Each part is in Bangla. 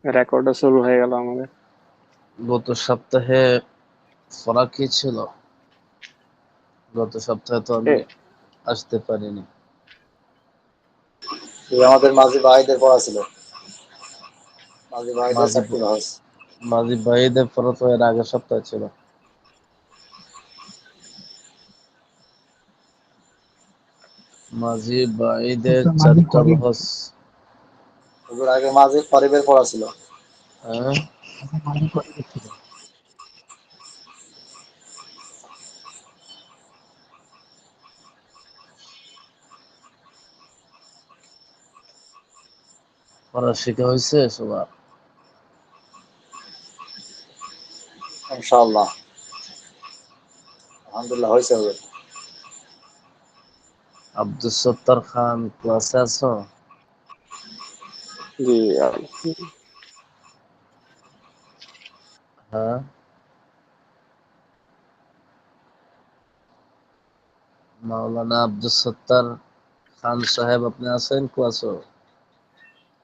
রেকর্ডও শুরু হয়ে গেল আমাদের। গত সপ্তাহে পড়া কি ছিল? গত সপ্তাহে তো আমি আসতে পারিনি। আমাদের মাঝি ভাইদের পড়া ছিল, মাঝি ভাইদের সার্টিফিকেট। মাঝি ভাইদের পড়া তো এর আগের সপ্তাহে ছিল। মাঝি ভাইদের চারটা লহস। ওদের আগে মাঝি ফরিবের পড়া ছিল। হ্যাঁ, পড়া শিখা হয়েছে সবার? ইনশাআল্লাহ, আলহামদুলিল্লাহ হয়েছে। হবে আব্দুল সত্তার খান ক্লাসে আছো? জি হ্যাঁ, মাওলানা আব্দুল সত্তার খান সাহেব আপনি আছেন ক্লাসে?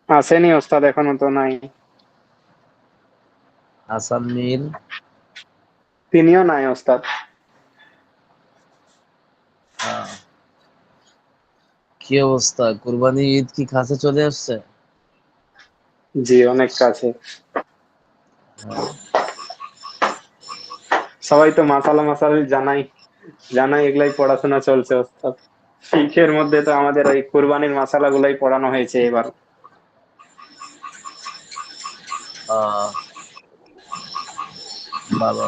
আসেনি ওস্তাদ, এখনো তো নাই। হাসান মীর? তিনিও নাই ওস্তাদ। কি অবস্থা, কুরবানি ঈদ কি কাছে চলে আসছে? জি অনেক কাছে। হ্যাঁ, সবাই তো মাসালা জানাই জানাই এগুলাই পড়াশোনা চলছে ওস্তাদ। শিখের মধ্যে তো আমাদের ওই কুরবানির মাসালা গুলাই পড়ানো হয়েছে এবার। ভালো।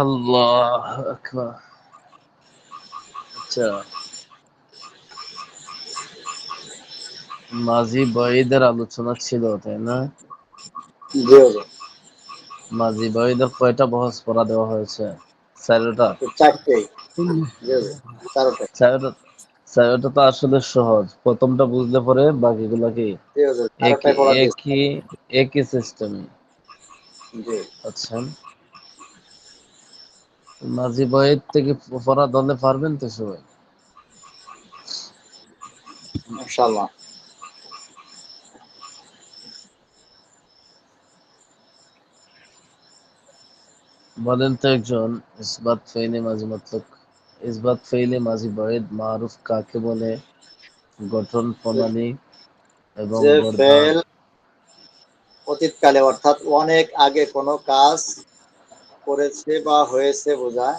আল্লাহ আকবার। আচ্ছা, মাঝি ভাইদের আলোচনা ছিল তাই না? জি হবে। মাঝি ভাইদের কয়টা বহস পড়া দেওয়া হয়েছে? চারটা? চারটেই। জি হবে, চারটে। চারটা তো আসলে সহজ, প্রথমটা বুঝলে পরে বাকিগুলা কি জি হবে, চারটায় পড়া দিয়েছে। একই সিস্টেমে। জি আচ্ছা, মাঝি ভাইয়ের থেকে পড়া ধরলে পারবেন তো সবাই? ইনশাআল্লাহ। বলেন তো একজন ইসবাত ফেইলে মাঝি মতলব, ইসবাত ফেইলে মাঝি ভাইয়ের মারুফ কাকে বলে? গঠন প্রণালী এবং যে গর্দান। ফেল অতীতকালে অর্থাৎ অনেক আগে কোনো কাজ করেছে বা হয়েছে বোঝায়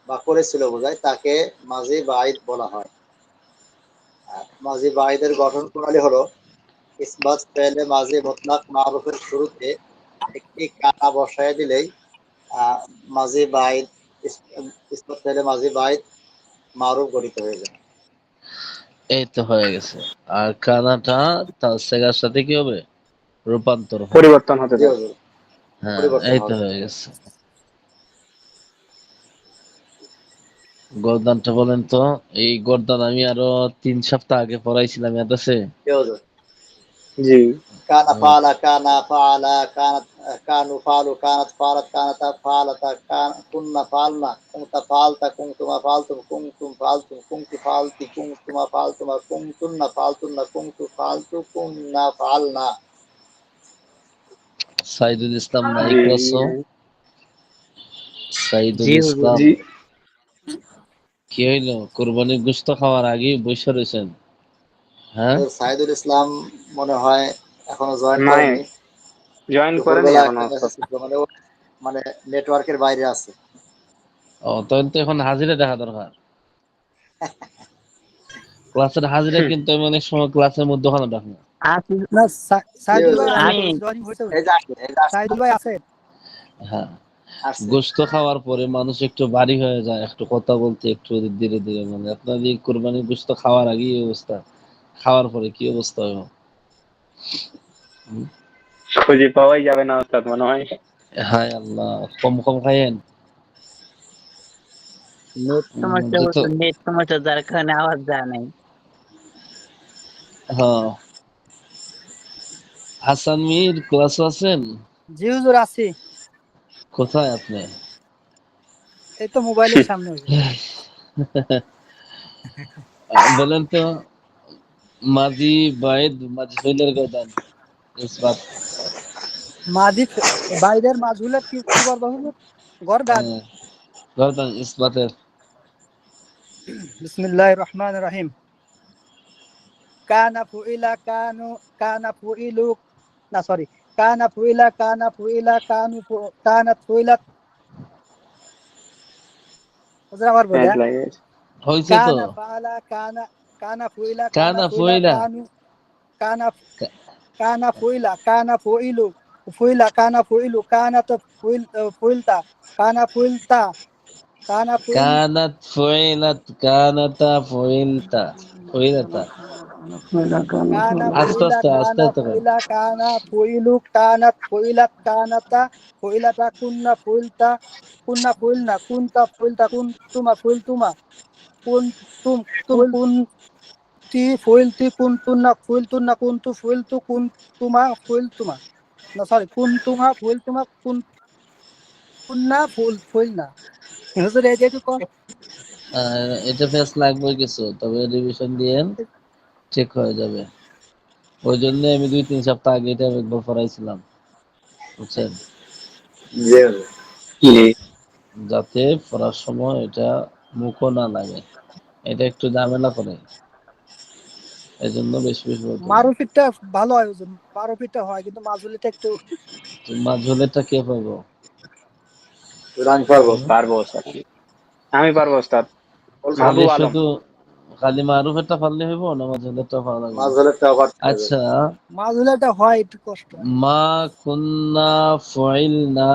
বা করেছিল বোঝায়, তাকে মাঝি বাইদ বলা হয়। মাঝি বাইদের গঠন প্রণালী হলো ইসবাত ফেলে মাঝি মুতলাক মারুফের শুরুতে একটি কানা বসায় দিলেই মাঝি বাইদ, ইসবাত ফেলে মাঝি বাইদ মারুফ গঠিত হয়ে যায়। এই তো হয়ে গেছে। আর কানাটা তার সেগার সাথে কি হবে? রূপান্তর হবে। পরিবর্তন হতে জি থাকে। হুজুর, হ্যাঁ, পরিবর্তন এই তো হবে। হয়ে গেছে। গর্দানটা বলেন তো। এই গর্দান আমি আরো 3 সপ্তাহ আগে পড়াইছিলাম, ইয়াদ আছে? জি হুজুর। জি কানা ফালা, কানা ফালা, কানাত, কানু ফালু, কানাত ফালাত, কানাতা ফালাতা, কুন্না ফালনা, কুনতা ফালতা, কুনতুমা ফালতুম, কুনতুম ফালতুম, কুনতু ফালতি, কুনতুমা ফালতুমা, কুনতুন্না ফালতুন্না, কুনতু ফালতু, কুন্না ফালনা। সাইদুল ইসলাম নাই জি ক্লাসও? সাইদুল জি হুজুর। ইসলাম জি কি হইলো, কোরবানির গোশত খাওয়ার আগেই বসে রয়েছেন? হ্যাঁ, সাইদুল ইসলাম মনে হয় এখনো জয়েন নাই, করেনি। জয়েন করেনি দুপুরবেলা এখনো একটা ওস্তাদ। মেসেজ ছিল, মানে ও মানে নেটওয়ার্কের বাইরে আছে। ও তখন তো এখন হাজিরা দেখা দরকার। ক্লাসের হাজিরা কিন্তু আমি অনেক সময় ক্লাসের মধ্যে ওখানে দেখো। না, সাইদুল ভাই আমি জয়েনিং হয়েছে। এই যে আসছে, এই যে আসছে, সাইদুল ভাই আছে। হ্যাঁ, আসছে। গোশত খাওয়ার পরে মানুষ একটু ভারী হয়ে যায়, একটু কথা বলতে একটু ধীরে ধীরে। মানে আপনার এই কোরবানির গোশত খাওয়ার আগে এই অবস্থা, খাওয়ার পরে কি অবস্থা হবে? হুম? খুঁজে পাওয়াই যাবে না ওস্তাদ মনে হয়। হায় আল্লাহ, কম কম খাইয়েন। নেট সমস্যা যত হচ্ছে, নেট সমস্যা যার কারণে আওয়াজ যায় নাই। হ্যাঁ, হাসান মীর ক্লাস আছেন? জি হুজুর আছি। কোথায় আপনি? এই তো মোবাইলের সামনে হুজুর। বলেন তো মাজি বাইদ মাজহুলের গদান ইসবাত। মাঝি বাইরের মাঝহুলের কি বলবো হুজুর? গর্দান। গদান ইসবাতের। বিসমিল্লাহির রহমানির রহিম। কানা ফুইলা কানু কানা ফুইলু না সরি কানা ফুইলা কানু কানাত ফুইলাত। হুজুর আমার বলে হ্যাঁ লাগে হয়েছে তো। কানা ফালা কানা ফুইলা কানা ফুইলা কানু কানা কানা ফুইলু কানা ফুইলু কানাত ফুইলতা কানা ফুইলতা কানা ফুইল কানাত ফুইলাত কানাতা ফুইলতা ফুইলাতা। কানা আস্তে ফুইলা আস্তে আস্তে কানা আস্তে কর। ফুইলা কানা ফুইলু কানাত ফুইলাত কানাতা ফুইলাতা কুন্না ফুইলতা কুন্না ফুইলনা কুনতা ফুইলতা কুনতুমা ফুইলতুমা কুনতুম কুনতি ফুইলতি কুনতুন্না কুনতু ফুইলতু কুনতুমা ফুইলতুমা না সরি কুনতুমা ফুইলতুমা কুন্না ফুইলনা। হুজুর এই যে একটু কম এটা ফেস লাগবে কিছু, তবে রিভিশন দিয়ে ঠিক হয়ে যাবে। ওই জন্য আমি 2-3 সপ্তাহ আগে এটা একবার পড়াইছিলাম, বুঝছেন, জি হুজুর। জি যাতে পড়ার সময় এটা মুখও না লাগে। এটা একটু ঝামেলা করে, এই জন্য বেশি বেশি বলতে হবে। মারুফিটা ভালো হয় হুজুর, মারুফিটা হয় কিন্তু মাজুলিটা একটু মাঝুলেরটা কে পাবো? হুজুর আমি পারবো। পারবো ওস্তাদ, আমি পারবো ওস্তাদ। খালি মাহবুব আলম। শুধু খালি মারুফেরটা পারলে হইব না মাঝুলেরটা পারা লাগবে? মাঝহলেরটা পারতে হবে। আচ্ছা, মাজুলিটা হয় একটু কষ্ট হয়। মা কুন্না ফুইলনা,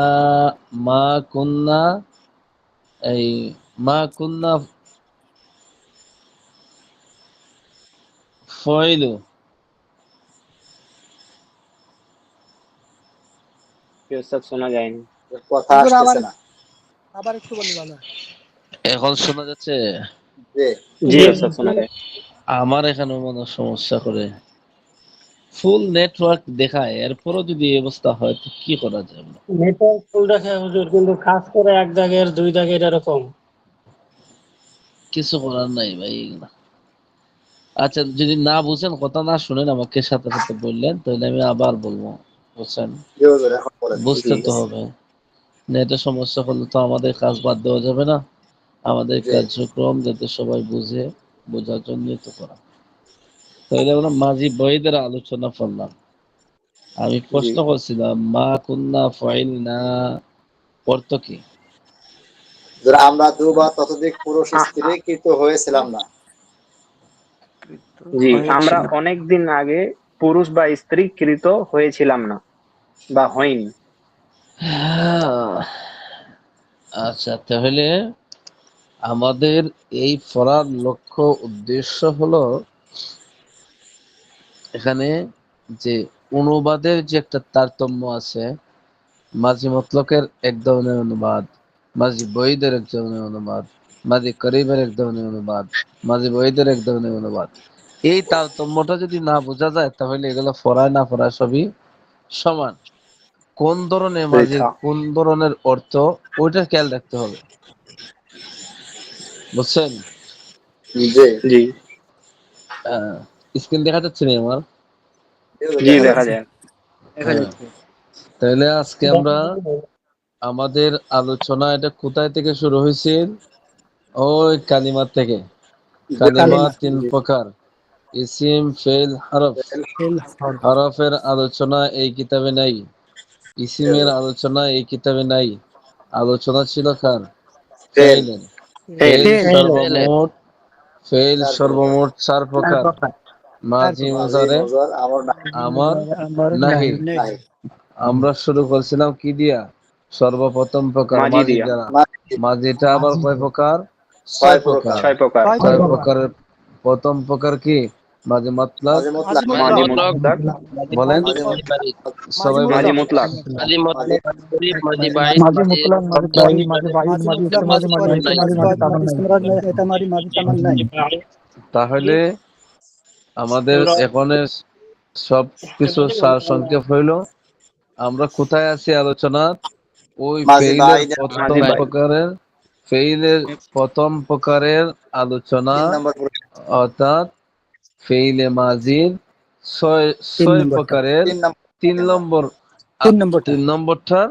মা কুন্না, এই মা কুন্না ফুইলু। কি ওস্তাদ শোনা যায়নি? কথা হুজুর আসতেছে না। আবার একটু বললে ভালো হয়। এখন শোনা যাচ্ছে? জি জি ওস্তাদ শোনা যায়। আমার এখানে মনে হয় সমস্যা করে, ফুল নেটওয়ার্ক দেখায়, এরপরও যদি এই অবস্থা হয় তো কি করা যায়? নেটওয়ার্ক ফুল দেখে হুজুর, কিন্তু কাজ করে 1 দাগের 2 দাগের এরকম। কিছু করার নাই ভাই এগুলা। আচ্ছা, যদি না বুঝেন, কথা না শুনেন, আমাকে সাথে সাথে বললেন, তাহলে আমি আবার বলবো, বুঝছেন? জি হুজুর, এখন বলেন। বুঝতে তো হবে। নেটের সমস্যা হলে তো আমাদের কাজ বাদ দেওয়া যাবে না। আমাদের জি কার্যক্রম যাতে সবাই বুঝে, বোঝার জন্যই তো করা। তাহলে আমরা মাঝি বইদের আলোচনা করলাম। আমি জি প্রশ্ন করছিলাম মা কুন্না ফাইল না অর্থ কি? হুজুর, আমরা দুবার ততোধিক পুরুষ আ- স্ত্রী কৃত হয়েছিলাম না। জি, আমরা অনেক দিন আগে পুরুষ বা স্ত্রী কৃত হয়েছিলাম না বা হয়নি। আচ্ছা, তাহলে আমাদের এই পড়ার লক্ষ্য উদ্দেশ্য হলো এখানে যে অনুবাদের যে একটা তারতম্য আছে, মাঝি মতলকের এক ধরনের অনুবাদ, মাঝি বইদের এক ধরনের অনুবাদ, মাঝি করিবের এক ধরনের অনুবাদ, মাঝি বইদের এক ধরনের অনুবাদ। এই তারতম্যটা যদি না বোঝা যায় তাহলে এগুলো পড়ায় না পড়ায় সবই সমান। কোন ধরনের মাঝির পৃথা। কোন ধরনের অর্থ, ওইটা খেয়াল রাখতে হবে, বুঝছেন? জি জি স্ক্রিন দেখা যাচ্ছে না আমার? জি হুজুর, জি দেখা দেখা যাচ্ছে। যায়। হ্যাঁ, তাহলে আজকে আমরা আমাদের আলোচনা এটা কোথায় থেকে শুরু হয়েছে? ওই কালিমা থেকে। জি কালিমা কালিমা 3 জি প্রকার: ইসিম, ফেল, হরফ। ফেল হরফ। হরফের আলোচনা এই কিতাবে নাই, জি ইসিমের হুজুর। আলোচনা এই কিতাবে নাই। আলোচনা ছিল কার? ফেল ফেইলের। ফেল। ফেল ফেল 4 প্রকার। সর্বমোট 4 প্রকার: চার মাঝি, প্রকার। মাঝি, মুজারে, মুজার, আমর, আমর, আমার নাহি। নেই। নাহি। আমরা শুরু করছিলাম কি দিয়া? সর্বপ্রথম প্রকার মাঝি মাঝি দিয়া। দ্বারা। মাঝি মাঝিটা আবার কয় প্রকার? 6 6 প্রকার। প্রকার। 6 প্রকার। 6 প্রকার। প্রকারের প্রথম প্রকার কি? মাঝি মতলব। মাঝি মাঝি মুতলাক। মাঝি মুতলক মুতলাক। বলেন মাঝি সবাই মাঝি বলেন। মুতলাক। মাঝি মাঝি মুতলক মাঝি তাই মাঝি বাইন মাঝি মুতলক মাঝি করিম মাঝি ইসতিমরার এটা মাঝি তামান নাই। তাহলে আমাদের এখানে সব কিছু সংক্ষেপ হইল। আমরা কোথায় আছি আলোচনা? ওই মাঝি ফেইলের বাইন। প্রথম মাঝি বাই। প্রকারের ফেইলের প্রথম প্রকারের আলোচনা 3 নম্বর অর্থাৎ ফেইলে মাজির ছয় তিন ছয় নম্বরটা প্রকারের 3 নম্বর 3 নম্বর 3 নম্বরটা 3 নম্বরটার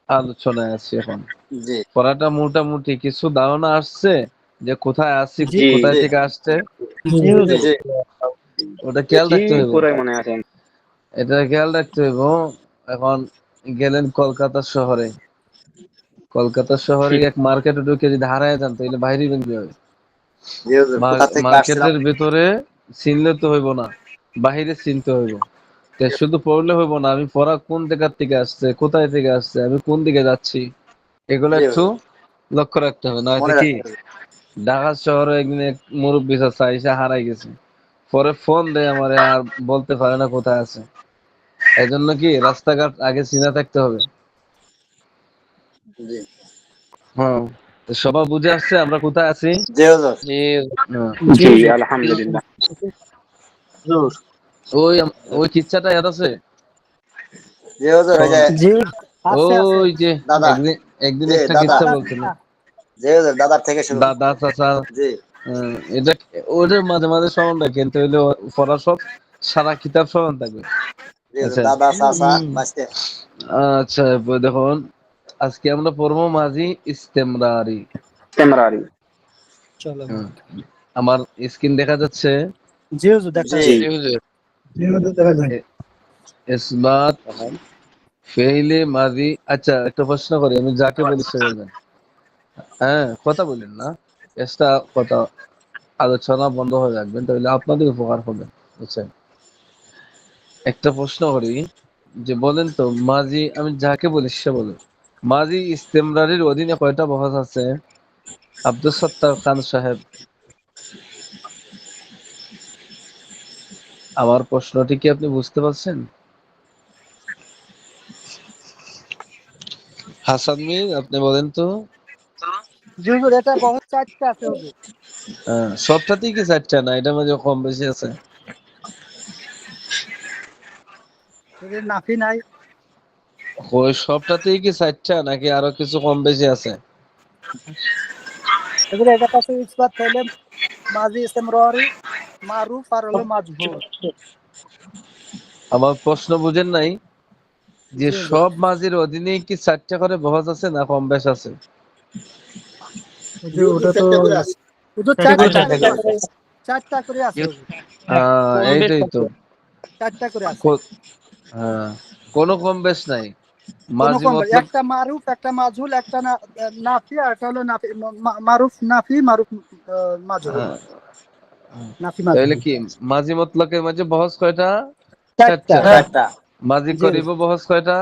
আলোচনায় আছে এখন। জি পড়াটা মোটামুটি কিছু ধারণা আসছে যে কোথায় আসছি, জি কোথায় জি থেকে আসছে, জি হুজুর জি ওটা খেয়াল জি রাখতে হইব। পুরাই মনে আছে। এটা খেয়াল রাখতে হইব। এখন গেলেন কলকাতা শহরে, কলকাতা শহরে এক মার্কেটে ঢুকে যদি হারায় যান তাহলে বাইরে বের হবে। জি হুজুর কোথা থেকে আসছিলাম মার্কেটের ভিতরে চিনলে তো হইব না, বাহিরে চিনতে হইব। তো শুধু পড়লে হইব না, আমি পড়া কোন জায়গার থেকে আসছে, কোথায় থেকে আসছে, আমি কোন দিকে যাচ্ছি, এগুলো জি একটু হুজুর লক্ষ্য রাখতে হবে। নয়তো মনে কি রাখতে হবে ঢাকা শহরে একদিন এক মুরব্বী চাচা এসে হারাই গেছে, পরে ফোন দেয় আমারে, আর বলতে পারে না কোথায় আছে। এই জন্য কি রাস্তাঘাট আগে চিনা থাকতে হবে। জি হ্যাঁ, তো সবাই বুঝে আসছে আমরা কোথায় আছি। জি হুজুর হ্যাঁ। জি জি হুজুর আলহামদুলিল্লাহ। হুজুর ওই ওই কিচ্ছাটা ইয়াদ আছে। জি হুজুর ওই যে জি হুজুর আছে আছে ওই যে দাদা একদিন একদিন জি একটা দাদা কিচ্ছা দাদা বলছিল, জি হুজুর দাদার থেকে শুরু দাদা চাচা। জি এটা ওদের মাঝে মাঝে স্মরণ রাখে, কিন্তু হইলে পড়া সব সারা কিতাব স্মরণ থাকবে। জি হুজুর আচ্ছা। দাদা চাচা বাঁচতে আচ্ছা, দেখুন আজকে আমরা পড়বো মাজি ইস্তেমরারি। তেমরারি। চলো হুম, আমার স্ক্রিন দেখা যাচ্ছে। জি হুজুর দেখা জি জি যাচ্ছে জি হুজুর দেখা যায় এ- ইসবাত ফেইলে মাজি। আচ্ছা, একটা প্রশ্ন করি, আমি যাকে বলি সে বলবেন। হ্যাঁ, কথা বলেন না, একটা কথা আলোচনা বন্ধ হয়ে রাখবেন, তাহলে আপনাদের উপকার হবে, বুঝছেন। একটা প্রশ্ন করি, যে বলেন তো মাজি, আমি যাকে বলি সে বলেন, মাজি ইস্তেমরারির অধীনে কয়টা বহর আছে? আব্দুল সত্তার খান সাহেব, আমার প্রশ্নটি কি আপনি বুঝতে পারছেন? হাসান মির, আপনি বলেন তো। জি হুজুর এটা বহুত চারটা আছে হুজুর সবটাতেই কি চারটা না, এটার মাঝে কম বেশি আছে? এদের নাফি নাই ওই সবটাতেই কি চারটা নাকি আরো কিছু কম বেশি আছে? এদের এটা কাছে ইসবাত হইলে মাজি ইসতিমরারি মারুফ আর হলো মাজহুর আমার প্রশ্ন বুঝেন নাই, যে জি হুজুর সব মাঝির অধীনে কি চারটা করে বহজ আছে না কম বেশ আছে? জি হুজুর ওটা তো চেষ্টা করে আসি হুজুর চারটা চারটা থেকে করে আছে চারটা করে আছে হুজুর কম বেশ এইটাই তো। আছে। চারটা করে আছে কো- হ্যাঁ, কোনো কম বেশ নাই। কোন মাঝি কম মতলব একটা মারুফ একটা মাজহুল একটা নাফি আর একটা হলো নাফি মারুফ নাফি মারুফ মাজহুল আহ, নাফি তাইলে মাজহুল কি মাঝি মতলকের মাঝে বহজ কয়টা? চারটা চারটা। চারটা মাঝি জি করিব বহজ কয়টা?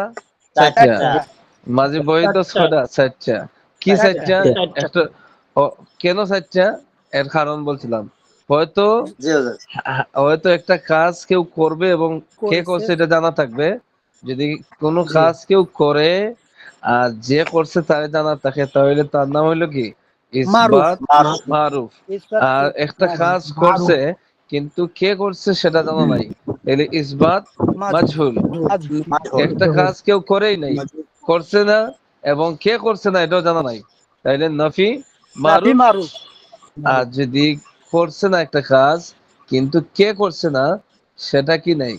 চারটা। চারটা চারটা মাঝি বৈধ ছয়টা? চারটা। কি চারটা চারটা? চারটা। একটা কেন চারটা? এর কারণ বলছিলাম। হয়তো জি হুজুর হয়তো একটা কাজ কেউ করবে এবং কে করেছে করছে এটা জানা থাকবে। যদি কোনো জি কাজ কেউ করে আর যে করছে তার জানা থাকে, তাহলে তার নাম হইলো কি? মারুফ ইসবাত মারুফ মারুফ। ইসবাত আর একটা কাজ মারুফ করছে কিন্তু কে করছে সেটা জানা নাই, তাহলে ইসবাত মাজহুল মাজহুল। মাজহুল মারুফ একটা কাজ কেউ করেই নাই, করছে না, এবং কে করছে না এটাও জানা নাই, তাইলে নাফি নাফি মারুফ। মারুফ আর যদি করছে না একটা কাজ কিন্তু কে করছে না সেটা কি নাই,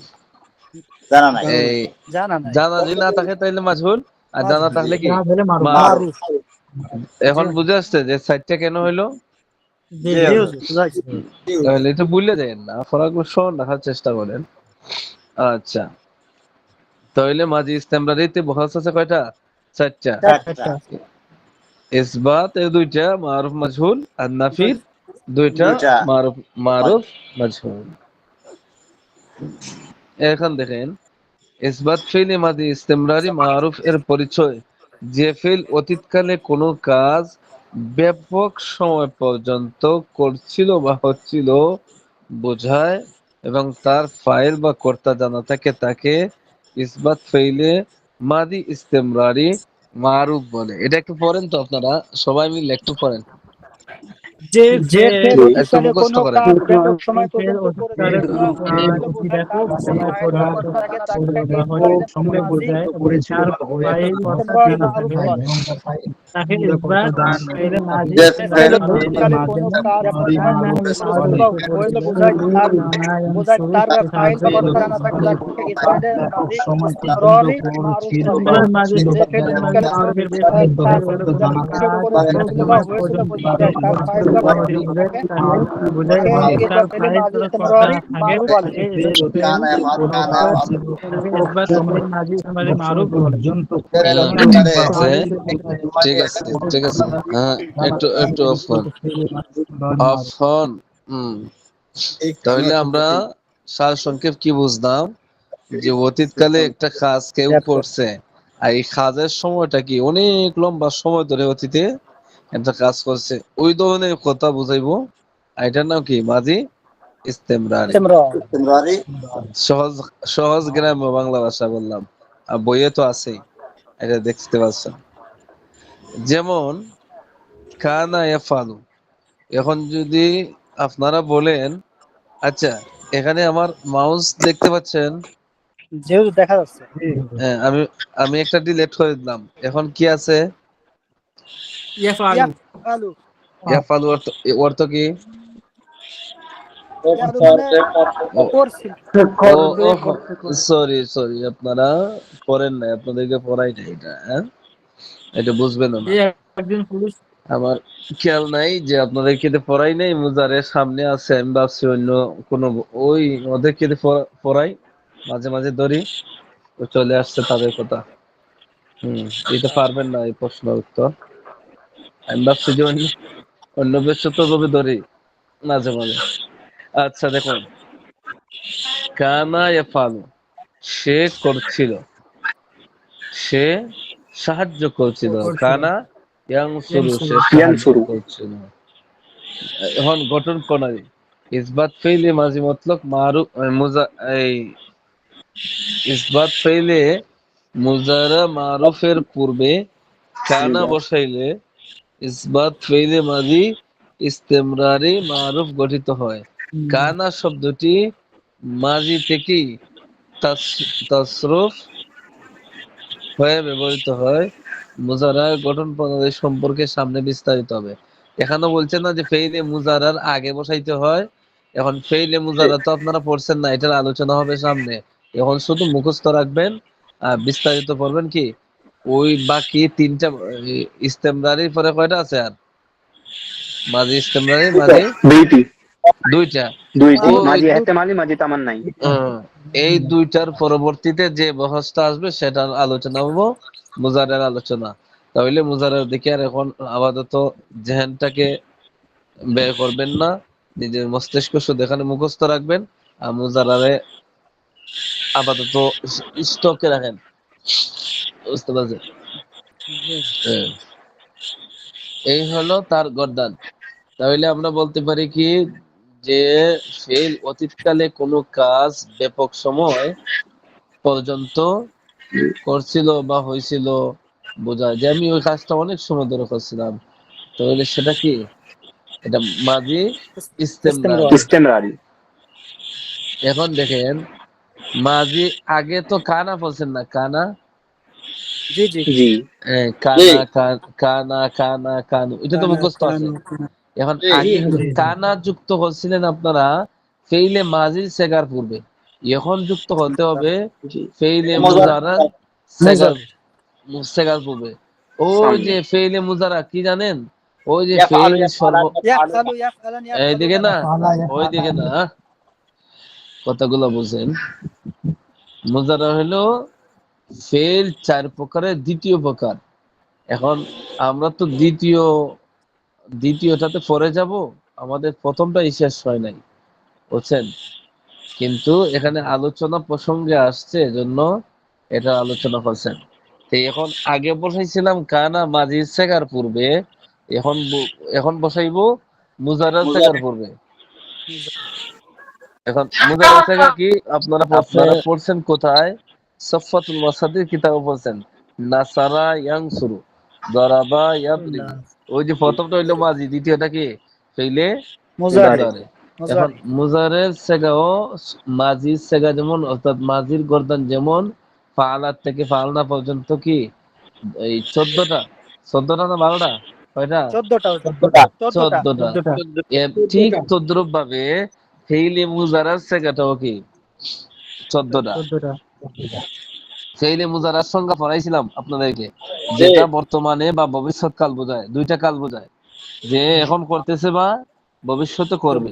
জানা নাই এই জানা নাই জানা যদি না থাকে তাহলে মাজহুল, আর জানা মাজহুল থাকলে কি মারুফ। মারুফ মারুফ জি এখন বুঝে আসছে যে সাইডটা কেন হইলো। জি জি হুজুর হুজুর বুঝাইছি তাহলে এটা ভুলে যায় না, ফরাগুলো স্মরণ রাখার চেষ্টা করেন। আচ্ছা, তাহলে মাঝি ইস্তেমরারিতে বহাস আছে কয়টা? চারটা। চারটা চারটা ইসবাত এর দুইটা, মারুফ মাজহুল, আর নাফির দুইটা, দুইটা মারুফ মারুফ মাজহুল। এখন দেখেন, ইসবাত ফিল মাদি ইস্তেমরারি মারুফ এর পরিচয়, যে ফিল অতীতকালে কোনো কাজ ব্যাপক সময় পর্যন্ত করছিল বা হচ্ছিল বোঝায়, এবং তার ফাইল বা কর্তা জানা থাকে, তাকে ইসবাত ফেইলে মাদি ইস্তেমরারি মারুফ বলে। এটা একটু পড়েন তো আপনারা, সবাই মিলে একটু পড়েন। যে যে ফেল ফেল একটু অতীতকালে মুখস্থ কোনো করেন। কাজ ব্যাপক সময় ফেল পর্যন্ত করেছে অতীতকালে কোনো কাজ বোঝায় তার মাঝে ব্যাপক ফাইল সময় ব্যবহার থাকে তাকে ব্যাপক সময় মাঝি বোঝায় এবং তার ফাইল অর্থাৎ ইস্তেমরার নাম মারুফ বলে। তাকে ইসবাত ফাইলে মাঝি যে যে ইসবাত ফেল ফেল মারুফ অতীতকালে বলে। কোনো কাজ যেমন ব্যাপক সময় কানা পর্যন্ত করেছিল বা ইয়াফআলু হইল কানা ইয়ানসুরু বোঝায় তার ফাইল সাহায্য করে। অবস্থান থাকে তাকে ইসরায়েলের মাঝি ইস্তেমরারি মারুফ বলে। ইসবাত মাঝি যে ফেল মাঝি অতীতকালে মারুফের এক কাজ ফাইল হলো কোনো ব্যাপক কাজ করেছিল বা হয়েছিল পর্যন্ত বোঝায় তার ফাইল বা ব্যবহার হতে বোঝায় থাকে তাকে বোঝায় তাকে এবং তার এরপর ফেলে ফাইল মাঝি কর্তা ইস্তেমরারি থাকে মারুফ বলে। তাকে ফেল কানা ইয়াফআল কানা অর্থাৎ ইয়াফআল ফেলকে ইসবাত ফেল মাঝি ইসমারি মারুফ বলে। ফেল হুম, অতীতকালে আছে, ঠিক আছে, ঠিক আছে। হ্যাঁ, একটু একটু অফ হন, অফ হন। হুম, এই তাহলে আমরা সার সংক্ষেপ কি বুঝলাম, যে অতীতকালে একটা কাজ কেউ করছে, আর এই কাজের সময়টা কি অনেক লম্বা সময় ধরে অতীতে একটা কাজ করছে, ওই ধরনের কথা বুঝাইবো। আর এটার নাম কি? মাঝি ইস্তেমরারি। ইস্তেমরার ইস্তেমরারি সহজ সহজ গ্রাম্য বাংলা ভাষা বললাম, আর বইয়ে তো আছেই, এটা দেখতে পাচ্ছেন। যেমন কানা ইয়াফালু, এখন যদি আপনারা বলেন, আচ্ছা এখানে আমার মাউস দেখতে পাচ্ছেন? যেহেতু দেখা যাচ্ছে হ্যাঁ, আমি আমি একটা ডিলিট করে দিলাম, এখন কি আছে? ইয়াফআলু ইয়াফআলু ইয়াফালু অর্থ, অর্থ কি? ইয়াফআলু মানে ও করছিল। ও সরি সরি, আপনারা পড়েন না, আপনাদেরকে পড়াই নাই এটা, হ্যাঁ এটা বুঝবেন না। এই একজন পুরুষ আমার খেয়াল নাই যে আপনাদেরকে তো পড়াই নাই, মুজারের সামনে আছে, আমি ভাবছি অন্য কোনো, ওই ওদেরকে তো পড়াই, মাঝে মাঝে ধরি, তো চলে আসছে তাদের কথা। দিতে পারবেন না এই প্রশ্নের উত্তর, আমি ভাবছি যে অন্য অন্য ব্যস্ততা ভাবে ধরি মাঝে মাঝে। আচ্ছা দেখুন, কানা ইয়াফালু, সে করছিল, সে সাহায্য করছিল, কানা ইয়ানসুরু, সে সাহায্য ইয়ানসুরু করছিল। এখন গঠন প্রণালী, ইসবাত ফেইলে মাঝি মতলব মারুফ মুজা, এই ইসবাত ফেইলে মুজারা মারুফের পূর্বে কানা বসাইলে ইসবাত ফেইলে মাঝি ইস্তেমরারি মারুফ গঠিত হয়। কানা শব্দটি মাঝি থেকেই তাসরুফ হয়ে ব্যবহৃত হয়। মুজারার গঠন প্রণালী সম্পর্কে সামনে বিস্তারিত হবে। এখানে বলছে না যে ফেইলে মুজারার আগে বসাইতে হয়, এখন ফেইলে মুজারা তো আপনারা পড়ছেন না, এটার আলোচনা হবে সামনে। এখন শুধু মুখস্থ রাখবেন, বিস্তারিত পড়বেন কি ওই বাকি তিনটা। ইস্তেমরারির পরে কয়টা আছে আর? মাঝি ইস্তেমরারি, মাঝি দুইটি দুইটা। দুইটি ওই মাঝি হাতে মাঝি মাঝি তামান নাই। এই দুইটার পরবর্তীতে যে বহসটা আসবে সেটার আলোচনা হবো মুজারের আলোচনা। তাহলে মুজারের দিকে আর এখন আপাতত জেহেনটাকে ব্যয় করবেন না, নিজের মস্তিষ্ক শুধু এখানে মুখস্থ রাখবেন, আর মুজারারে আপাতত স্টকে রাখেন, বুঝতে পারছেন? হ্যাঁ, এই হলো তার গর্দান। তাহলে আমরা বলতে পারি কি, যে ফেল অতীতকালে কোনো কাজ ব্যাপক সময় পর্যন্ত করছিল বা হয়েছিল, বোঝায় যে আমি ওই কাজটা অনেক সময় ধরে করছিলাম, তাহলে সেটা কি? এটা মাঝি ইস্তেমরার। ইস্তেমরার ইস্তেমরারি এখন দেখেন, মাঝি আগে তো কানা বলছেন না, কানা, জি জি জি কানা কানা কানা কানু, এটা তো মুখস্থ আছে। এখন আগে কানা যুক্ত করছিলেন আপনারা ফেইলে মাঝির সেগার পূর্বে, এখন যুক্ত হতে হবে জি ফেইলে মুজারা সেগার, মুজার সেগার পূর্বে। ওই সামনে যে ফেইলে মুজারা কি জানেন, ওই যে ইয়াফআলু ফেইল সর্ব, ইয়াফআলু ইয়াফআলু ইয়াফআলান এইদিকে ইয়াফআলুনা না, ওইদিকে না, কথাগুলো বুঝেন। মুজারা হলো ফেল চার প্রকারের দ্বিতীয় প্রকার। এখন আমরা তো দ্বিতীয়টাতে পরে যাব, আমাদের প্রথমটাই শেষ হয় নাই, বুঝছেন? কিন্তু এখানে আলোচনা প্রসঙ্গে আসছে এজন্য এটা আলোচনা করছেন। তো এখন আগে বসাইছিলাম কানা মাঝির সেগার পূর্বে, এখন এখন বসাইবো মুজারার সেগার পূর্বে। এখন মুজারার সেগা কি আপনারা পড়ছেন কোথায়? সফাতুল মাসাদির কিতাবে পড়ছেন, নাসারা ইয়ানসুরু, দরাবা ইয়াদরিবু। ওই যে প্রথমটা হইলো মাঝি, দ্বিতীয়টা কি? ফেইলে মুজারে মুজারে। এখন মুজারে মুজারের সেগাও মাজির সেগা যেমন, অর্থাৎ মাজির গর্দান যেমন ফাআলাত থেকে ফাআলনা পর্যন্ত কি এই 14টা, 14টা না 12টা, কয়টা? 14টা 14টা 14টা। ঠিক তদ্রুপ ভাবে ফেইলে মুজারার সেগাটাও কি 14টা। ফেইলে মুজারার সংজ্ঞা পড়াইছিলাম আপনাদেরকে, যেটা বর্তমানে বা ভবিষ্যৎ কাল বোঝায়, দুইটা কাল বোঝায়, যে এখন করতেছে বা ভবিষ্যতে করবে,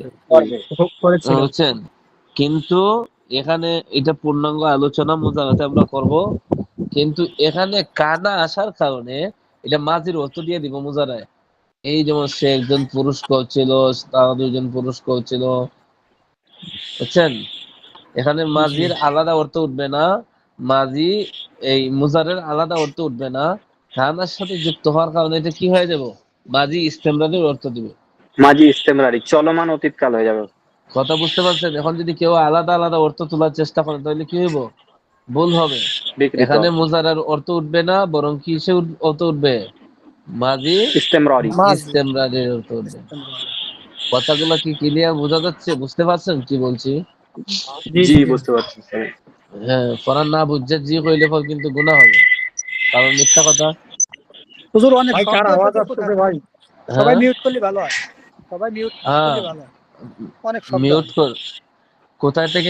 বুঝছেন? কিন্তু এখানে এটা পূর্ণাঙ্গ আলোচনা মুজারাতে আমরা করব, কিন্তু এখানে কানা আসার কারণে এটা মাঝির অর্থ দিয়ে দিব মুজারায়। এই যেমন সে একজন পুরুষ কেউ ছিল, তারা দুইজন পুরুষ কেউ ছিল, বুঝছেন? এখানে মাঝির আলাদা অর্থ উঠবে না, মাঝি এই মুজারের আলাদা অর্থ উঠবে না, কানার সাথে যুক্ত হওয়ার কারণে এটা কি হয়ে যাব, মাঝি ইস্তেমরারের অর্থ দিবে। মাজি ইস্তেমরারি, চলমান অতীতকাল হয়ে যাবে। কথা বুঝতে পারছেন? এখন যদি কেউ আলাদা আলাদা অর্থ তোলার চেষ্টা করে তাহলে কি হইব, ভুল হবে। বিকৃত এখানে মুজারার অর্থ উঠবে না, বরং কিসে অর্থ উঠবে, মাঝি ইস্তেমরারি। মাজি ইস্তেমরারের অর্থ উঠবে। কথাগুলো কি ক্লিয়ার বোঝা যাচ্ছে? বুঝতে পারছেন কি বলছি? জি, বুঝতে পারছি। হ্যাঁ, পড়ান না বুঝছে জি কইলে পর কিন্তু গুনাহ হবে, কারণ মিথ্যা কথা। হুজুর অনেক ভাই কার শব্দ আওয়াজ এসেছে আসতেছে কোথা ভাই? সবাই হ্যাঁ মিউট করলে ভালো হয় সবাই মিউট হ্যাঁ, করলে ভালো হয় অনেক শব্দ মিউট হয় কর। কোথায় থেকে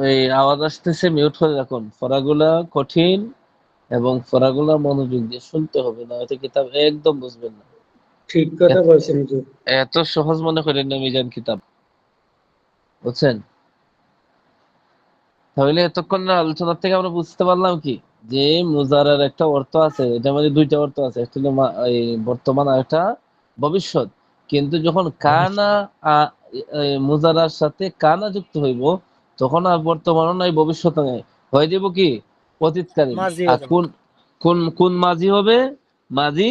এই আওয়াজ আসতেছে মিউট করে রাখুন। পড়াগুলা কঠিন এবং পড়াগুলা মনোযোগ দিয়ে শুনতে হবে, না হয়তো কিতাব একদম বুঝবেন না। ঠিক কথা এত বলছেন হুজুর। এত সহজ মনে করেন না মিজান কিতাব, বুঝছেন? তাহলে এতক্ষণ আলোচনা থেকে আমরা বুঝতে পারলাম কি, যে মুজারার একটা অর্থ আছে, এটার মধ্যে দুইটা অর্থ আছে, একটা হলো এই বর্তমান আর একটা ভবিষ্যৎ। কিন্তু যখন কানা মুজারার সাথে কানা যুক্ত হইব, তখন আর বর্তমানও নাই ভবিষ্যৎ নাই, হয়ে যাব কি অতীতকালীন। মাঝি আর হয়ে যাবে কোন কোন কোন মাঝি হবে, মাঝি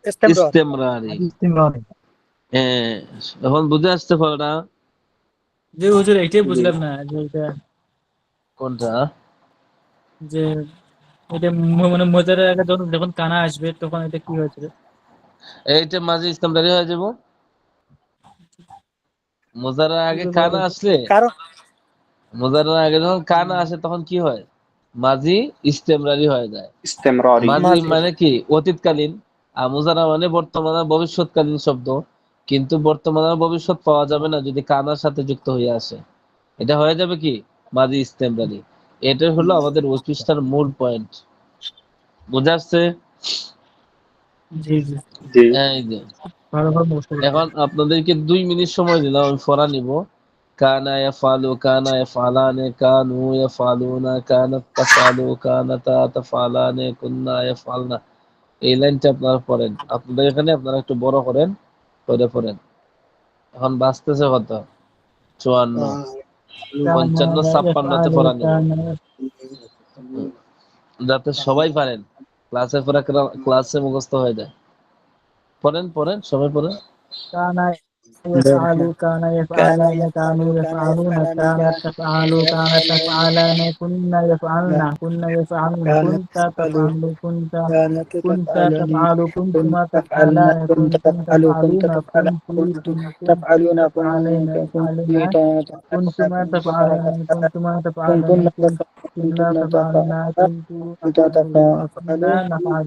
ইস্তেমরার ইস্তেমরারি। হ্যাঁ, এখন বুঝে আসতে পারো না যে হুজুর এটাই বুঝলাম না যে এটা কোনটা? যে এটা মানে মোজারের আগে যখন যখন কানা আসবে তখন এটা কি হয়েছিল? এইটা মাঝি ইস্তেমরারি হয়ে যাব। মোজারার আগে কানা আসলে, কারণ মোজারার আগে যখন কানা আসে তখন কি হয়, মাঝি ইস্তেমরারি হয়ে যায়। ইস্তেমরারি। মাঝি মাঝি মানে কি অতীতকালীন, আর মুজারা মানে বর্তমান আর ভবিষ্যৎকালীন শব্দ। কিন্তু বর্তমান আর ভবিষ্যৎ পাওয়া যাবে না যদি কানার সাথে যুক্ত হয়ে আসে, এটা হয়ে যাবে কি মাঝি ইস্তেমরারি। এটা হলো আমাদের ওই পৃষ্ঠার মূল পয়েন্ট, বুঝা আসছে? জি জি, জি, এই যে ভালোভাবে বুঝতে পেরেছি। এখন আপনাদেরকে 2 মিনিট সময় দিলাম, আমি ফরা নিব। কানা ইয়াফালু, কানা ইয়াফালানে, কানু ইয়াফালুনা, কানাত তাফালু, কানাতা তাফালানে, কুন্না ইয়াফালনা। এই লাইনটা আপনারা পড়েন, আপনাদের এখানে আপনারা একটু বড় করেন, পড়েন। এখন বাঁচতেছে কত, 54, কানা 55, 56-তে ইয়াফআলু পড়া নিব, কানা যাতে সবাই পারেন, ক্লাসে পড়া ক্লাসে মুখস্থ হয়ে যায়। পড়েন সবাই পড়েন। কানা ইয়াফআলু কানা কানা ইয়াফআলানা কানু ইয়াফআলু কানা ইয়াফআলুনা ইয়াফআলানি কানাত তাফআলু কানাত তাফআলানা কুন্না ইয়াফআলনা كانت কুনতা تفعل তাফআলু কুনতা كانت كنت تفعلني تفعل كنت كنتما تفعلنا تفعلان كنت كنتم تفعل كنت تفعلون تفعل كنت كنتم تفعلون تفعلين كنت يفعلنا تفعلنا كنتما تفعلان كنتما تفعلان كنتن كنا تفعلنا كنت كنا تفعل نفعل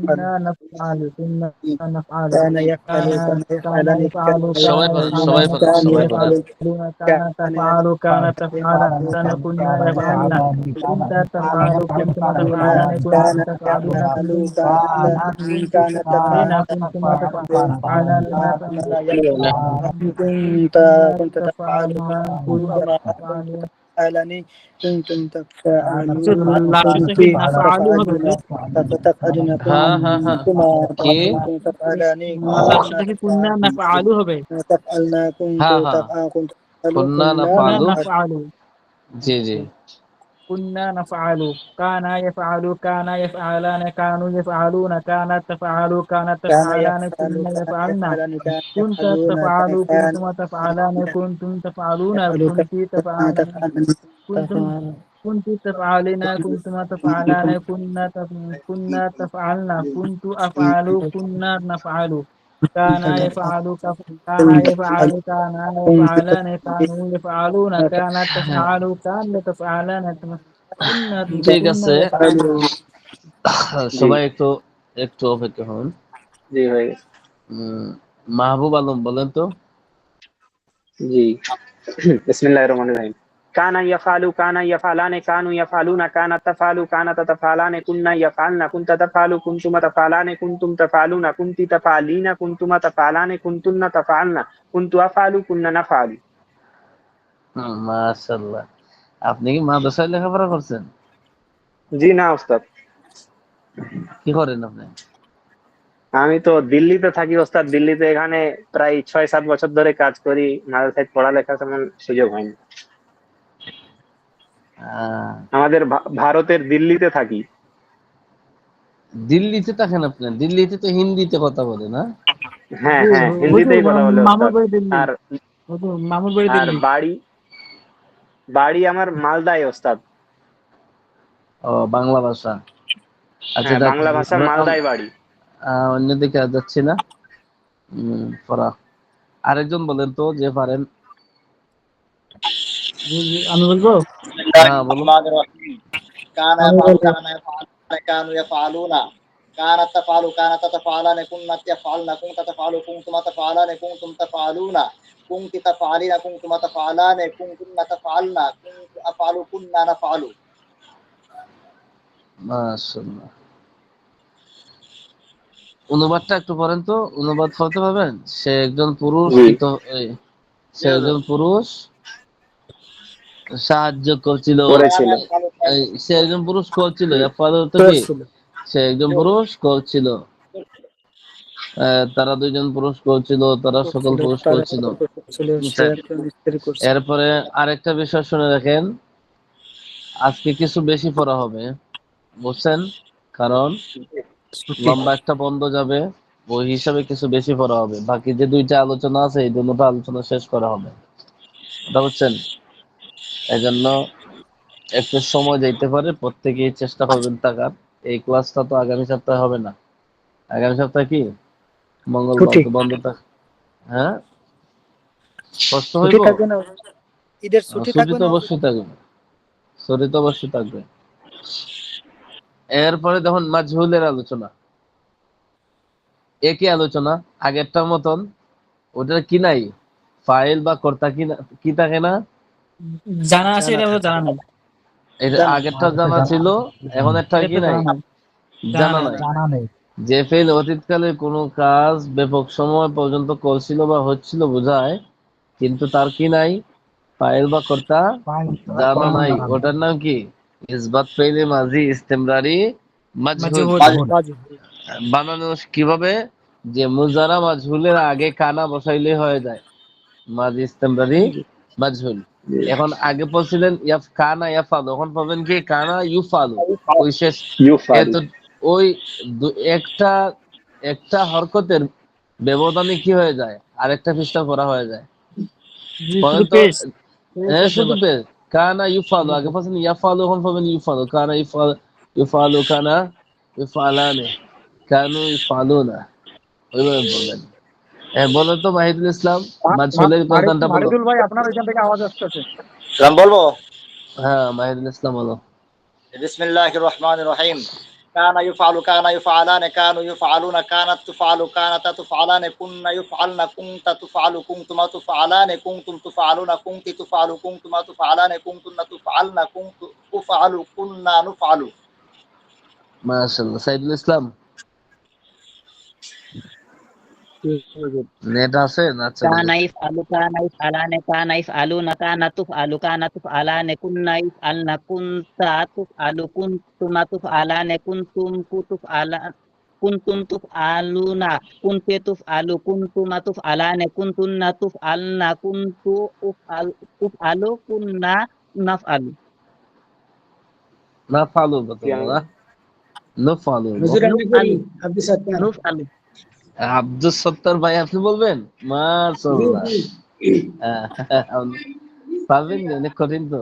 كنا نفعل كنا نفعل كان يفعل كان يفعلني يفعل সবাই كان পড়েন, يفعلان সবাই پڑھেন, كان সবাই يفعل পড়েন। يفعلون كان كان تفعل كان تفعلان كنا يفعلنا كنت تفعل كنتما تفعلان كنتم كان تفعلون يفعل كنتم كان علينا تفعل كنتما تفعلنا كنت كنت تفعلنا تفعل كنتم كنت تفعلون تفعلني كنتم হুজুর تفعلون লাস্টে কি كنت নাফআলু হবে হুজুর? تفعلون হ্যাঁ হ্যাঁ হ্যাঁ, كنتما কি? كنتم تفعلاني লাস্টে كنا কি কুন্না নাফআলু হবে? تفعلنا كنت হ্যাঁ হ্যাঁ, تفعل كنت تفعلوا কুন্না না كنا কুন্না ফালু, نفعل নাফআলু জি জি। كنا نفعل كان يفعل كان يفعلان كانوا يفعلون كانت تفعل كانت كان تفعلان يفعل كنا كان يفعلن يفعلني كان كنت يفعلون تفعل كان كنتم تفعلان كنتم تفعلون يفعلوا كنت كما تفعلان تفعل كنتم كنت تفعلين كنتما تفعلان كنا كنا تفعلنا كنت أفعل كنا نفعل كان يفعل كان يفعل كان يفعلان كانوا يفعلون كانت تفعل كان تفعلان كنا ঠিক كنا আছে, يفعلون জি সবাই একটু একটু অপেক্ষা হন। জি হয়ে গেছে। মাহবুব আলম বলেন তো। জি বিসমিল্লাহির রহমানির রহিম। কানা ইয়াফআলু কানা ইয়াফআলানে কানু ইয়াফআলুনা কানাত তাফআলু কানাত তাফআলানে কুননা ইয়াফআলনা কুনতা তাফআলু কুনতুমা তাফআলানে কুনতুম তাফআলুনা কুনতি তাফআলিনা কুনতুমা তাফআলানে কুনতুন্না তাফআলনা কুনতু আফআলু কুননা নাফআলু। মাশাআল্লাহ, আপনি কি মাদ্রাসায় লেখাপড়া করছেন? জি না ওস্তাদ, কি করেন আপনি? আমি তো দিল্লিতে থাকি ওস্তাদ। দিল্লিতে এখানে প্রায় 6-7 বছর ধরে কাজ করি। মাদ্রাসায় পড়ালেখা তেমন সুযোগ হয়নি। আহ, আমাদের ভারতের দিল্লিতে থাকি। দিল্লিতে থাকেন আপনি? দিল্লিতে তো হিন্দিতে কথা বলে না? হ্যাঁ জি, হ্যাঁ, ওই তো হিন্দিতেই কথা বলে মামুর ওস্তাদ। বাড়ি দিল্লি, আর ওই তো মামুর বাড়ি আর দিল্লি। বাড়ি বাড়ি আমার মালদায় ওস্তাদ। ও, বাংলা ভাষা। আচ্ছা, হ্যাঁ, যাক, বাংলা ভাষা, আমরা মালদায় বাড়ি। অন্যদিকে আর যাচ্ছি না। পড়া আরেকজন বলেন তো, যে পারেন। জি, জি, আমি বলবো। হ্যাঁ, বলুন। কানা আমি ইয়াফআলু বলবো কানা ইয়াফআলুনা কানু ইয়াফআলুনা কানাত তাফআলু কানাত তাফআলানে কুন্নাত ইয়াফআলনা কুনতা তাফআলু কুনতুমা তাফআলানে কুনতুম তাফআলুনা কুনতি তাফআলিনা কুনতুমা তাফআলানে কুনতুন্না তাফআলনা কুনতু আফআলু কুননা নাফআলু। মাশাআল্লাহ। অনুবাদটা একটু পড়েন তো, অনুবাদ করতে পারবেন? সে একজন পুরুষ, জি কিন্তু সে একজন পুরুষ সাহায্য করছিল। করেছিল। সে একজন পুরুষ করছিল, হুম, আপাতত কি ছিল সে একজন পুরুষ করছিল। তারা দুইজন পুরুষ করছিল, তারা সকল করছিল পুরুষ তার করছিল। করছিল, সে আচ্ছা, একজন স্ত্রী করছিল। এরপরে আরেকটা বিষয় শুনে রাখেন। আজকে কিছু বেশি পড়া হবে, বুঝছেন? কারণ ছুটি। লম্বা একটা বন্ধ যাবে, ওই হিসাবে কিছু বেশি পড়া হবে। বাকি যে দুইটা আলোচনা আছে, এই দুটো আলোচনা শেষ করা হবে, এটা বুঝছেন? এই জন্য একটু সময় দিতে পারে, প্রত্যেকেই চেষ্টা করবেন থাকার। এই ক্লাসটা তো আগামী সপ্তাহে হবে না। আগামী সপ্তাহে কি মঙ্গলবার, ছুটি তো বন্ধ থাক। হ্যাঁ, কষ্ট ছুটি হইব। থাকবে না, ঈদের ছুটি ছুটি থাকবে তো না হুজুর? অবশ্যই থাকবে, ছুটি তো অবশ্যই থাকবে। এরপরে দেখুন মাজহুলের আলোচনা, একই আলোচনা, আগেরটার মতন। ওটার কি নাই, ফাইল বা কর্তা কি থাকে না? জানা আছে, জানা এটা থাকে, জানা নাই। এটা জানা আগেরটা জানা ছিল, এখন একটা এটা কি তো নাই, জানা নাই, জানা জানা নাই। নাই। যে ফেল অতীতকালে কোনো কাজ ব্যাপক সময় পর্যন্ত করছিল বা হচ্ছিল বোঝায়, কিন্তু তার কি নাই, ফাইল বা কর্তা জানা নাই। ওটার নাম কি? ইসবাত ফেইলে মাজি ইস্তেমরারি মাজহুল। মাজহুল। বাজু। বানানো কিভাবে? যে মুজারা মাজহুলের আগে কানা বসাইলে হয়ে যায় মাজি ইস্তেমরারি জি, মাজহুল। জি। এখন আগে বলছিলেন কানা ইয়াফালু, এখন পাবেন কি কানা ইউফালু। ওই শেষ ইউফালু। এত ওই একটা একটা হরকতের ব্যবধানে কি হয়ে যায়, আরেকটা পৃষ্ঠা পড়া হয়ে যায়। জি, শুধু বলেন তো। পেজ হ্যাঁ, পেজ শুধু পেজ। কানা ইউফালু, আগে পাচ্ছেন ইয়াফালু, এখন পাবেন ইউফালু। কানা ইউফালু, ইউফালু কানা ইউফালানে কানু ইউফালুনা, ওইভাবে বলবেন। বলো তো মাহিদুল ইসলাম, মাঝহুলের উপাদানটা বলো। মারিদুল ভাই, আপনার ওইখান থেকে আওয়াজ আসতেছে। সালাম বলবো। হ্যাঁ, মাহিদুল ইসলাম বলো। বিসমিল্লাহির রহমানির রহিম। কানা ইউফআলু কানা ইউফআলানে কানু ইউফআলুনা কানাত তুফআলু কানাতা তুফআলানে কুননা ইউফআলনা কুনতা তুফআলু কুনতুমা তুফআলানে কুনতুম তুফআলুনা কুনতি তুফআলু কুনতুমা তুফআলানে কুনতুন্না তুফআলনা কুনতু উফআলু কুননা নুফআলু। মাশাআল্লাহ। সাইদুল ইসলাম, নেট আছে না? চলে كان গেছে। يفعل كان يفعلان كان يفعلون كان تفعل كان تفعلان كنا يفعلن كنت تفعل كنتما تفعلان كنتم تفعلون كنت تفعل كنتما تفعلان كنتن تفعلن كنت أفعل كنا نفعل না ফালু কত না, নো ফালু। نفعل نفعل আব্দুল সত্তার ভাই, আপনি বলবেন? মাশাআল্লাহ। পারবেন না, অনেক কঠিন তো।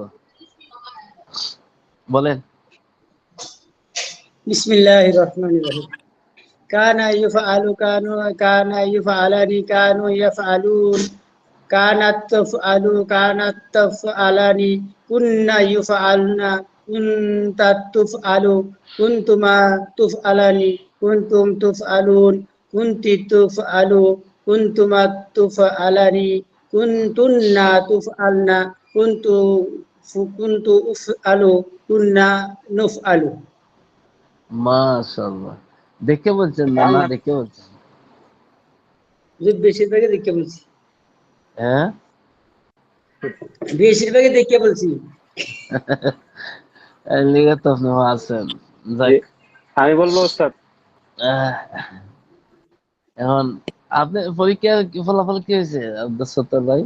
বলেন। বিসমিল্লাহির রহমানির রহিম। কানা ইউফআলু কানা ইউফআলানি কানু ইয়াফআলুন কানাত তাফআলানি কুন্না ইউফআলনা কুনতা তুফআলু কুনতুমা তুফআলানি কুনতুম তুফআলুন কুনতি তুফআলু কুনতুমা তুফআলানি কুনতুন্না তুফআলনা কুনতু উফআলু কুন্না নুফআলু। মাশাআল্লাহ। দেখে বলছেন না, না দেখে বলছেন? বেশিরভাগই দেখে বলছি, হ্যাঁ, বেশিরভাগই দেখে বলছি। এই লিগে তো আপনি আছেন। যাক, জি, আমি বলবো ওস্তাদ। আহ, এখন আপনি পরীক্ষার ফলাফল কি হয়েছে আব্দুল সত্তার ভাই?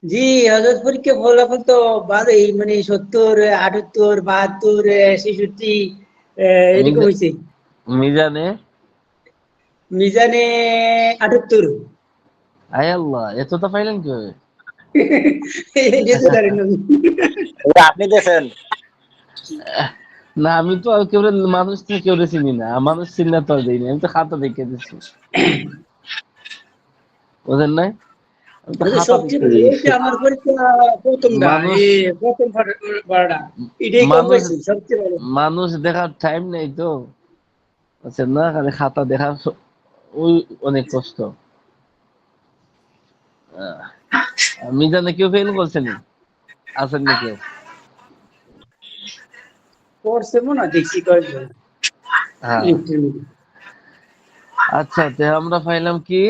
জি হজরত পরীক্ষা ফলাফল তো ভালোই, মানে 70, 78, 72, 66 এরকম হয়েছে। মিজানে? মিজানে 78। আয় আল্লাহ, এতটা পাইলেন কিভাবে? যেতে পারেন না। এটা আপনি দেখেন। না, আমি তো আর কেউ মানুষ থেকে কেউ চিনি না, মানুষ চিনি না তো আর দিইনি, আমি তো খাতা দেখে দিচ্ছি, বুঝেন নাই? আমি তো খাতা সবচেয়ে দেখে ভালো দিচ্ছি। হয়েছে আমার পরীক্ষা প্রথমটা, মানুষ প্রথম বারোটা, এটাই কম মানুষ পাইছি সবচেয়ে ভালো। মানুষ দেখার টাইম নেই তো, বুঝছেন না? খালি খাতা দেখা ওই অনেক কষ্ট। মিজানে কেউ ফেল করছেন? আছেন না কেউ? পড়ছে মনে হয় দেখছি কয়েকজন। হ্যাঁ, আচ্ছা, তে আমরা পাইলাম কি?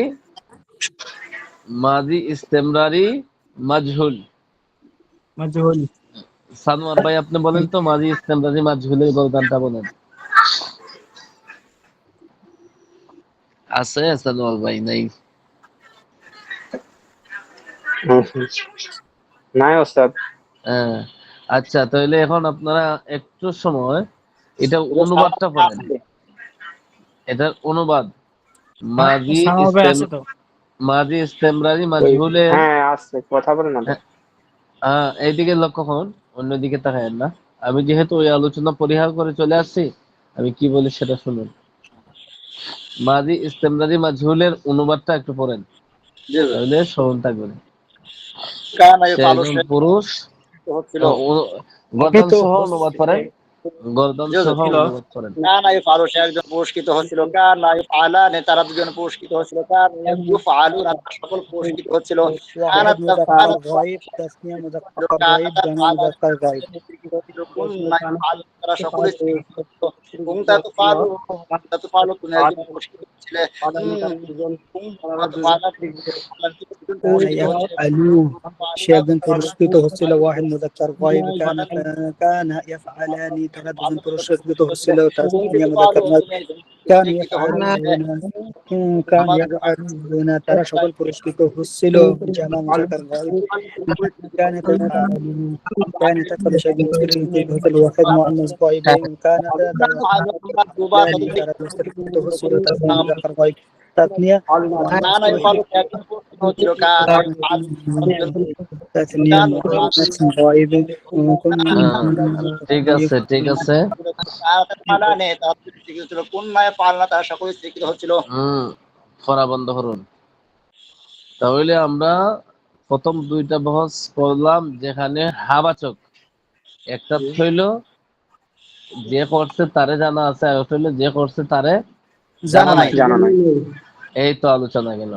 মাজি ইস্তেমরারি মাজহুল। মাজহুল। সানোয়ার ভাই আপনি বলেন তো, মাজি ইস্তেমরারি মাজহুলের গলদানটা বলেন। আছে সানোয়ার ভাই? নাই? নাই ওস্তাদ। হ্যাঁ, আচ্ছা, তাহলে এখন আপনারা একটু সময় এটা অনুবাদটা পড়েন। এটার অনুবাদ মাজি সানোয়ার ভাই আছে তো? মাজি ইস্তেমরারি মাজহুলের। হ্যাঁ আসছে, কথা বলেন না তো। এইদিকে লক্ষ্য করুন, অন্যদিকে তাকায়েন না। আমি যেহেতু ওই আলোচনা পরিহার করে চলে আসছি, আমি কি বলি সেটা শুনুন। মাজি ইস্তেমরারি মাজহুলের অনুবাদটা একটু পড়েন, জি জি। তাহলে স্মরণ থাকবে। কানা সে ইউফআলু একজন পুরুষ। হচ্ছিল। গর্দন সহ অনুবাদ করেন, গর্দন জি জি। সহ অনুবাদ করেন। কানা ইউফআলু, সে একজন পুরস্কৃত হচ্ছিল। কানা ইউফআলানে, তারা দুজন পুরস্কৃত হচ্ছিল। কানা ইউফআলুনা, তারা সকল পুরস্কৃত হচ্ছিল। কানা واحد مذكر তাফআলু, غائب تسنية مذكر কানা غائب جمع তাফআলু, مذكر غائب পুরস্কৃত হচ্ছিল। কুননা ইউফআলু, তারা সকলেই পুরস্কৃত হচ্ছিল। কুনতা তুফআলু, কুনতা তুফআলু, তুমি একজন পুরস্কৃত হচ্ছিলে। কুনতা তুফআলু, كان পুরস্কৃত হচ্ছিলে। يفعلون সে একজন পুরস্কৃত হচ্ছিল ওয়াহিদ মুযাক্কার গায়ব কান يفعلان তারা দুজন পুরস্কৃত হচ্ছিল তাসনিয়া মুযাক্কার গায়ব কান পুরস্কৃত হচ্ছিলে। يفعلون কান يفعلون তারা সকল পুরস্কৃত হচ্ছিল জামা মুযাক্কার গায়ব কান تفعلون كان تفعل সে একজন পুরস্কৃত হচ্ছিল ওয়াহিদ মুআন্নাস গায়ব কান তারা পুরস্কৃত হচ্ছিল তাসনিয়া মুযাক্কার গায়ব তাসনিয়া কানা ইউফআলু, সে একজন পুরস্কৃত হচ্ছিল। কানা ইউফআলু, تثنية مؤنث غائب হ্যাঁ, ঠিক আছে, ঠিক আছে। তারা সকলে স্বীকৃত হচ্ছিল। পড়া বন্ধ করুন। তাহলে আমরা প্রথম দুইটা বহস পড়লাম, যেখানে হাবাচক একটা হইল যে করছে তারে জানা আছে, আর একটা হইল যে করছে তারে জানা নাই। জানা নাই। এই তো আলোচনা গেল।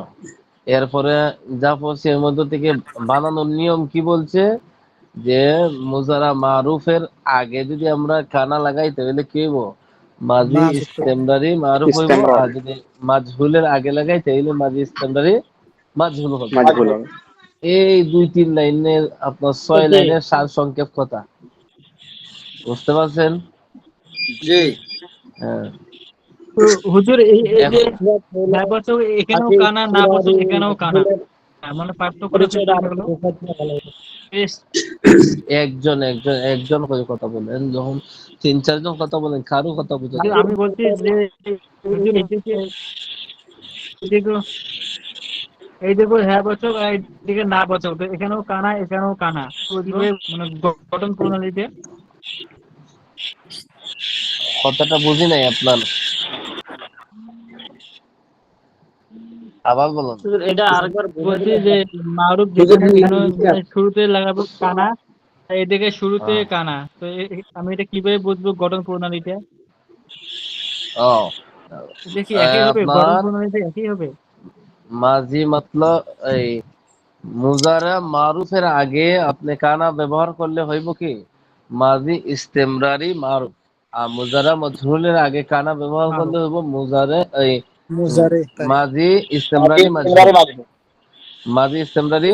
এরপরে যা পড়ছি এর মধ্যে থেকে বানানোর নিয়ম কি বলছে, যে মুজারা মারুফের আগে যদি আমরা কানা লাগাই তাহলে কি হইব? মাজি ইস্তেমরারি মারুফ হইব। ইস্তেমরার। আর যদি মাজহুলের আগে লাগাই তাহলে মাজি ইস্তেমরারি মাজহুল হবে। মাজহুল হবে। এই 2-3 লাইনের আপনার 6 লাইনের সার সংক্ষেপ কথা, বুঝতে পারছেন? জি। হ্যাঁ, তো হুজুর এই যে এখন হ্যাঁ বছর এখানেও কানা, না বছর এখানেও কানা, মানে পার্থক্যটা কি হলো? বেশ, একজন একজন একজন করে কথা বলেন, যখন 3-4 জন কথা বলেন কারো কথা বুঝা হুজুর যায় না। আমি বলছি যে হুজুর এই দেখো হ্যাঁ বছর আর এইদিকে না বছর, তো এখানেও কানা এখানেও কানা, তো কিভাবে মানে গঠন প্রণালীতে? কথাটা বুঝি নাই আপনার। আবার বলুন। হুজুর, এটা আরেকবার বোঝাই বলছি দিলে যে হয়? মারুফ হুজুর যেখানে আমি মানে শুরুতে লাগাবো কানা, এদিকে শুরুতে হ্যাঁ। কানা, তো আমি এটা কিভাবে বুঝবো গঠন প্রণালীটা? ও এটা কি একই হবে? গঠন আপনার প্রণালীটা একই হবে? মাঝি মতলব এই মুজারা মারুফের আগে আপনি কানা ব্যবহার করলে হইব কি মাঝি ইস্তেমরারি মারুফ, আর মুজারা মজহুলের আগে কানা ব্যবহার মারুফ করলে হইব মুজারে এই মুজারে তাই মাঝি ইস্তেমরারি মাজহুল, মাঝি ইস্তেমরারি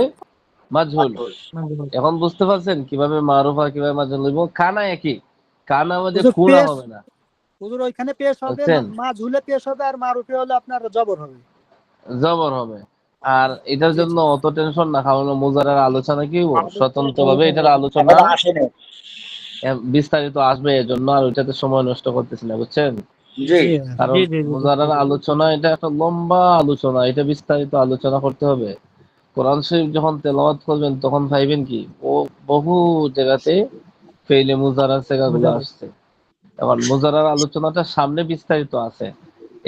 মাজহুল। মাজহুল। এখন বুঝতে পারছেন কিভাবে মারুফ আর কিভাবে মাজহুল হইব? কানা একই, কানা মাঝে হুজুর কুনা পেশ, হবে না, হুজুর ওইখানে পেশ হবে না, বুঝছেন? মাঝহুলে পেশ হবে, আর মারুফে হলে আপনার জবর হবে। জবর হবে। আর এটার জি জন্য জি। অত টেনশন না, কারণ মুজারার আলোচনা কি স্বতন্ত্র ভাবে এটার আলোচনা এখনো আসেনি। বিস্তারিত আসবে, এজন্য আর ওইটাতে সময় নষ্ট করতেছি না, বুঝছেন? জি জি কারণ জি জি জি বুঝতে মুজারার পেরেছি। আলোচনা এটা একটা লম্বা আলোচনা, এটা বিস্তারিত আলোচনা করতে হবে। কোরআন শরীফ যখন তেলাওয়াত করবেন তখন ভাইবেন কি ও বহু জায়গাতে ফেইলে মুজারার জায়গাগুলো মুজাররদ। আসছে। এখন মুজারার আলোচনাটা সামনে বিস্তারিত আছে,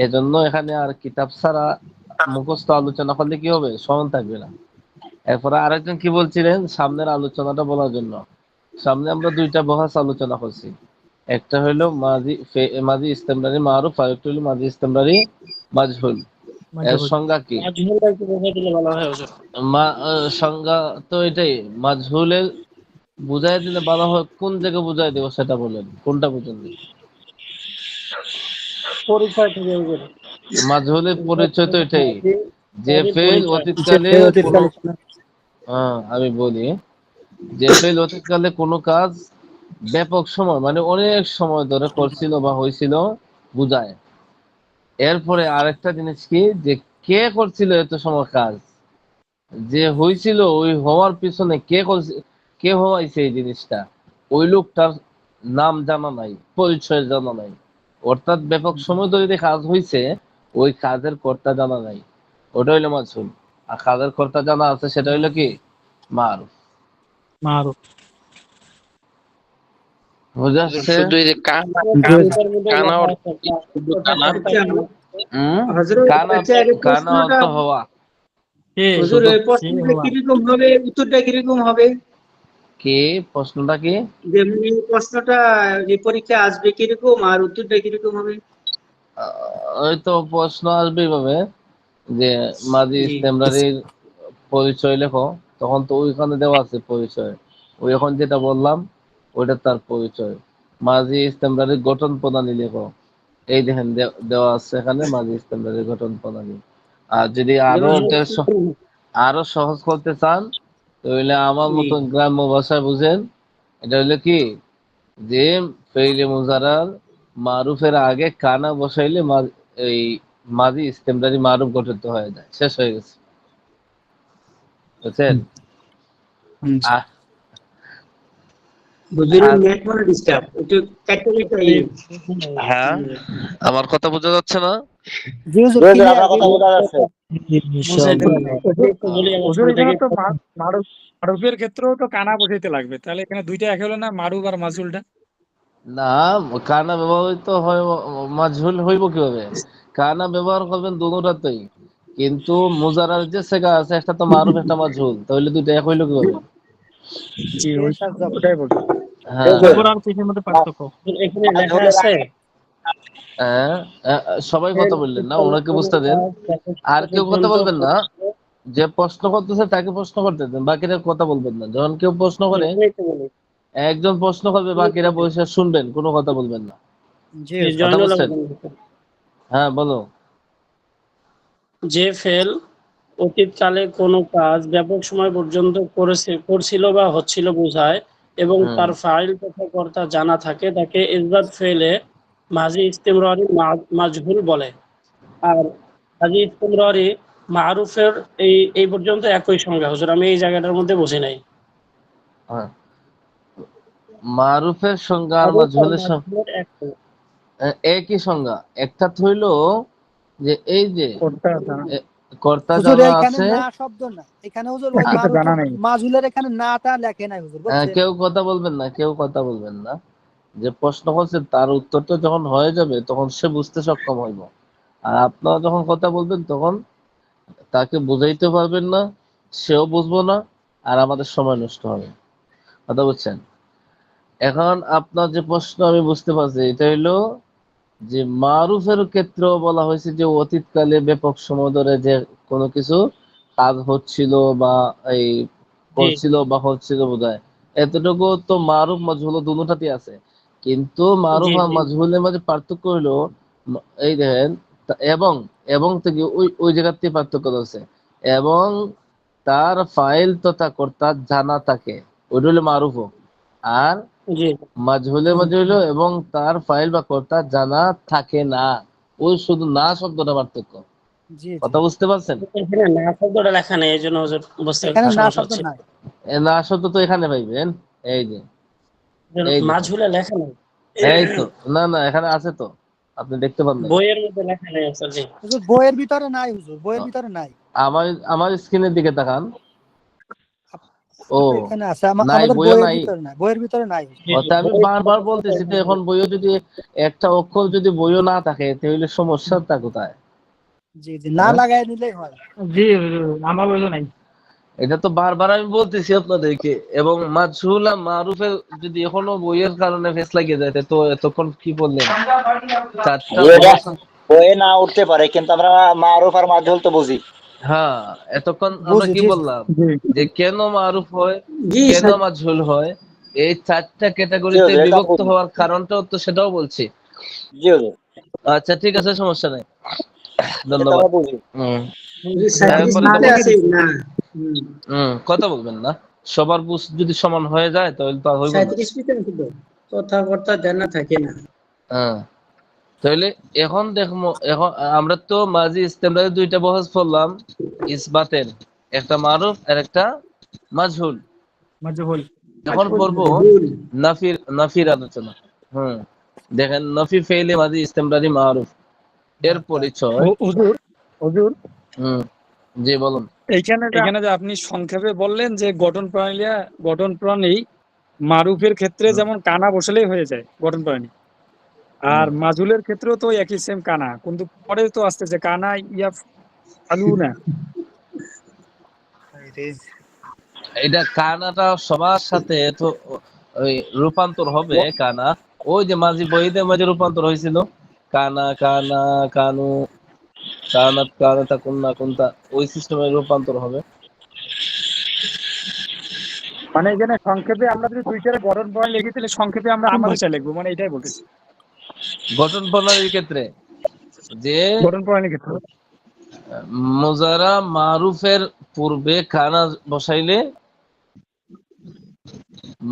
এজন্য এখানে আর কিতাব ছাড়া মুখস্থ আলোচনা করলে কি হবে, স্মরণ থাকবে না। এরপরে আরেকজন কি বলছিলেন সামনের আলোচনাটা বলার জন্য, সামনে আমরা দুইটা বহাস আলোচনা করছি, একটা হইলো মাজি ইস্তেমরারি মারুফ, আর একটা হইলো মাজি ইস্তেমরারি মাজহুল। এর মাজহুল। সংজ্ঞা কি? মাজহুলটা একটু বোঝাই দিলে ভালো হয় হুজুর। সংজ্ঞা তো এটাই, মাজহুলের বুঝাই দিলে ভালো হয়, কোন জায়গায় বুঝাই দেবো সেটা বলেন, কোনটা বুঝেন? পরিচয় থেকে হুজুর। মাজহুলের পরিচয় তো এটাই, মাঝি যে মাঝির ফেল পরিচয়। অতীতকালে কোনো, অতীতকালে আমি বলি, যে ফেল অতীতকালে কোনো কাজ ব্যাপক সময় মানে অনেক সময় ধরে করছিল বা হয়েছিল বুঝায়। এরপরে আরেকটা জিনিস কি, যে কে করছিল এত সময় কাজ, যে হয়েছিল ওই হওয়ার পিছনে কে করছে, কে হওয়াইছে এই জিনিসটা, ওই লোকটার নাম জানা নাই, পরিচয় জানা নাই। অর্থাৎ ব্যাপক সময় ধরে যে কাজ হয়েছে ওই কাজের কর্তা জানা নাই, ওটা হইলো মাজহুল। আর কাজের কর্তা জানা আছে সেটা হইলো কি মারুফ। মারুফ। বুঝে আসছে? শুধু এই যে কানা জি জি। এটার মধ্যে কানা লেখা অর্থ আছে কি? শুধু কানা? আচ্ছা হম। হযরত কানা আচ্ছা এই কানা প্রশ্নটা অর্থ হওয়া। কে? হুজুর শুধু এই কে প্রশ্নটা হওয়া? কিরকম হবে, উত্তরটা কিরকম হবে? কি প্রশ্নটা কি? যেমন এই প্রশ্নটা যে পরীক্ষা আসবে কিরকম আর উত্তরটা কিরকম হবে? ওই তো প্রশ্ন আসবে এইভাবে যে মাজি জি ইস্তেমরারির পরিচয় লেখো, তখন তো ওইখানে দেওয়া আছে পরিচয়, ওই এখন যেটা বললাম ওইটা তার পরিচয়। মাজি ইস্তেমরারির গঠন প্রণালী লেখো, এই দেখেন দেওয়া আছে এখানে মাজি ইস্তেমরারির গঠন প্রণালী। আর যদি আরো যেমন আরো সহজ করতে চান তাহলে আমার জি মতন গ্রাম্য ভাষায় বুঝেন, এটা হইলো কি যে ফেইলে মুজারার মারুফের আগে কানা বসাইলে এই মাজি ইস্তেমরারি মারুফ গঠিত হয়ে যায়, শেষ হয়ে গেছে, বুঝছেন? জি। আহ, হুজুরের আর নেট মনে ডিস্টার্ব একটু কাটতে কাটতে হ্যাঁ, আমার কথা বোঝা যাচ্ছে না? জি হুজুর জি জি, ক্লিয়ার আপনার কথা বোঝা যাচ্ছে। বুঝাইতে পারবো। হুজুর। একটু বলি আমার হুজুর শুরু এখানে থেকে। তো মারুফের ক্ষেত্রেও তো কানা বসাইতে লাগবে, তাহলে এখানে দুইটা এক হলো না, মারুফ আর মাজহুলটা? না, কানা ব্যবহৃত হয় মাজহুল হইব কিভাবে? কানা ব্যবহার করবেন দুটাতেই, কিন্তু মুজারার যে সেগা আছে একটা তো মারুফ একটা মাজহুল, তাহলে দুইটা এক হইলো কিভাবে? জি ওটাই বলছি। হ্যাঁ, জবর আর পেশের মধ্যে পার্থক্য। এখানে লেখা মাজহুলের আছে হ্যাঁ, সবাই ফেল কথা বললেন না, অতীতকালে ওনাকে কোনো বুঝতে দেন। কাজ ব্যাপক আর কেউ কথা পর্যন্ত বলবেন না, যে প্রশ্ন করতেছে তাকে প্রশ্ন করতে দেন, বাকিরা কথা বলবেন না। যখন কেউ প্রশ্ন করে এটাই তো বলি। একজন প্রশ্ন করবে, বাকিরা বসে শুনবেন, কোনো কথা বলবেন না। জি জি, হুজুর। কথা জয়নুল বুঝছেন? আবেদিন। হ্যাঁ বলো। যে ফেল অতীতকালে কোনো কাজ ব্যাপক সময় পর্যন্ত করছিল বা হচ্ছিল বোঝায় এবং হুম। তার ফাইল তথা কর্তা জানা থাকে তাকে ইসবাত ফেলে মাঝি ইস্তিমরারি মাজহুল বলে। আর মাঝি ইস্তিমরারি মারুফের এই এই পর্যন্ত একই সংজ্ঞা হুজুর, আমি এই জায়গাটার মধ্যে বুঝি নাই। হ্যাঁ, মারুফের সংজ্ঞা আর মারুফ আর মাজহুলের মাজহুলের একই। একই সংজ্ঞা। একটা হইল যে এই যে কোনটা জানা এ, কর্তা হুজুর, জানা এখানে আছে। না শব্দ না, এখানে হুজুর ওই এটা জানা মারুফের নেই। মাজহুলের এখানে নাটা লেখে নাই হুজুর, বুঝছেন? কেউ কথা বলবেন না, কেউ কথা বলবেন না। যে প্রশ্ন করছে তার উত্তরটা যখন হয়ে যাবে তখন সে বুঝতে সক্ষম হইব। আর আপনারা যখন কথা বলবেন তখন তাকে বুঝাইতে পারবেন না, সেও বুঝবো না, আর আমাদের সময় নষ্ট হবে। কথা বুঝছেন? এখন আপনার যে প্রশ্ন আমি বুঝতে পারছি, এটা হইলো যে মারুফের ক্ষেত্রেও বলা হয়েছে যে অতীতকালে ব্যাপক সময় ধরে যে কোনো কিছু কাজ হচ্ছিল বা এই জি করছিল বা হচ্ছিল বোধহয়, এতটুকু তো মারুফ মাজহুল দুটোটাতেই আছে। কিন্তু জি মারুফ আর জি মাজহুলের মাঝে পার্থক্য হলো এই দেখেন, এবং এবং থেকে ওই ওই জায়গার থেকে পার্থক্য আছে। এবং তার ফাইল তথা কর্তা জানা থাকে, ওইটা হলো মারুফ। আর জি মাজহুলের মাঝে হইলো এবং তার ফাইল বা কর্তা জানা থাকে না, ওই শুধু না শব্দটা পার্থক্য। জি জি। কথা বুঝতে পারছেন? এখানে না শব্দটা লেখা নেই, এই জন্য হুজুর বুঝতে এখানে না সমস্যা শব্দ হচ্ছে। নাই। এ না শব্দ তো এখানে পাইবেন, এই যে, এই দেখেন, মাঝহুলে লেখা নেই, এই তো, না না এখানে আছে তো, আপনি দেখতে পান নাই? বইয়ের মধ্যে লেখা নেই স্যার। জি হুজুর বইয়ের ভিতরে নাই, হুজুর বইয়ের ভিতরে নাই। আমার আমার স্ক্রিনের দিকে তাকান। ও, কিন্তু এখানে আছে, নাই, আমাদের বইও বইয়ের নাই। ভিতরে নাই, বইয়ের ভিতরে নাই হুজুর। জি, ওটা আমি বারবার বলতেছি, তো এখন বইও যদি একটা অক্ষর যদি বইও না থাকে তাহলে সমস্যাটা কোথায়? জি জি, না হ্যাঁ? লাগাই নিলেই হয়। জি হুজুর, আমার বইও নাই। এটা তো বারবার আমি বলতেছি আপনাদেরকে। এবং মাজহুল আর মারুফের যদি এখনো বইয়ের কারণে ফেস লাগিয়ে যায়, তো এতক্ষণ কি বললেন? চারটা এটা সহজ। বইয়ে না উঠতে পারে, কিন্তু আমরা মারুফ আর মাজহুল তো বুঝি। হ্যাঁ, এতক্ষণ আমরা বুঝি, কি জি জি। বললাম? জি যে কেন মারুফ হয়, জি কেন স্যার। মাজহুল হয়, এই চারটা জি ক্যাটাগরিতে হুজুর, এটা বিভক্ত বুঝি। হওয়ার কারণটাও তো সেটাও বলছি। জি হুজুর, আচ্ছা ঠিক আছে, সমস্যা নেই, এটা তো ধন্যবাদ। আমরা বুঝি। হুম, জি স্যার, এরপরে লিস্টে তখন আছে না। হুম, কথা বলবেন না, সবার বুঝ যদি সমান হয়ে যায় তাহলে তো আর হইব না। 37 টা কিন্তু কথাবার্তা জানা থাকে না। হ্যাঁ, তাহলে এখন দেখবো, এখন আমরা তো মাঝি ইস্তেমরারি দুইটা বহস পড়লাম ইসবাতের, একটা মারুফ আর একটা মাজহুল। মাজহুল। এখন পড়বো ভুল। নাফির আলোচনা। হুম, দেখেন, নফি ফেইলে মাঝি ইস্তেমরারি মারুফ এর আচ্ছা। পরিচয়। হুজুর, হুজুর, হুম, জি বলুন। এখানে যে আপনি সংক্ষেপে বললেন যে গঠন প্রণালী মারুফের ক্ষেত্রে হুম, যেমন কানা বসালেই হয়ে যায় গঠন প্রণালী, আর হুম। মাজুলের ক্ষেত্রেও তো একই সেম কানা, কিন্তু পরে তো আসতেছে কানা ইয়া ফালু না। এটা কানাটা সবার সাথে তো ওই রূপান্তর হবে কানা। ওই যে মাঝি বইদের মাঝে রূপান্তর হয়েছিল, কানা কানা কানু, কানাত কানাতা কুন্না কুন্তা, ওই সিস্টেমে রূপান্তর হবে। মানে এখানে সংক্ষেপে আমরা যদি দুইটার গঠন প্রণালী লিখি, তাহলে সংক্ষেপে আমরা আমাদের চাই লিখবো, মানে এটাই বলতেছি গঠন প্রণালীর ক্ষেত্রে যে গঠন প্রণালীর ক্ষেত্রে। মুজারা মারুফের পূর্বে কানা বসাইলে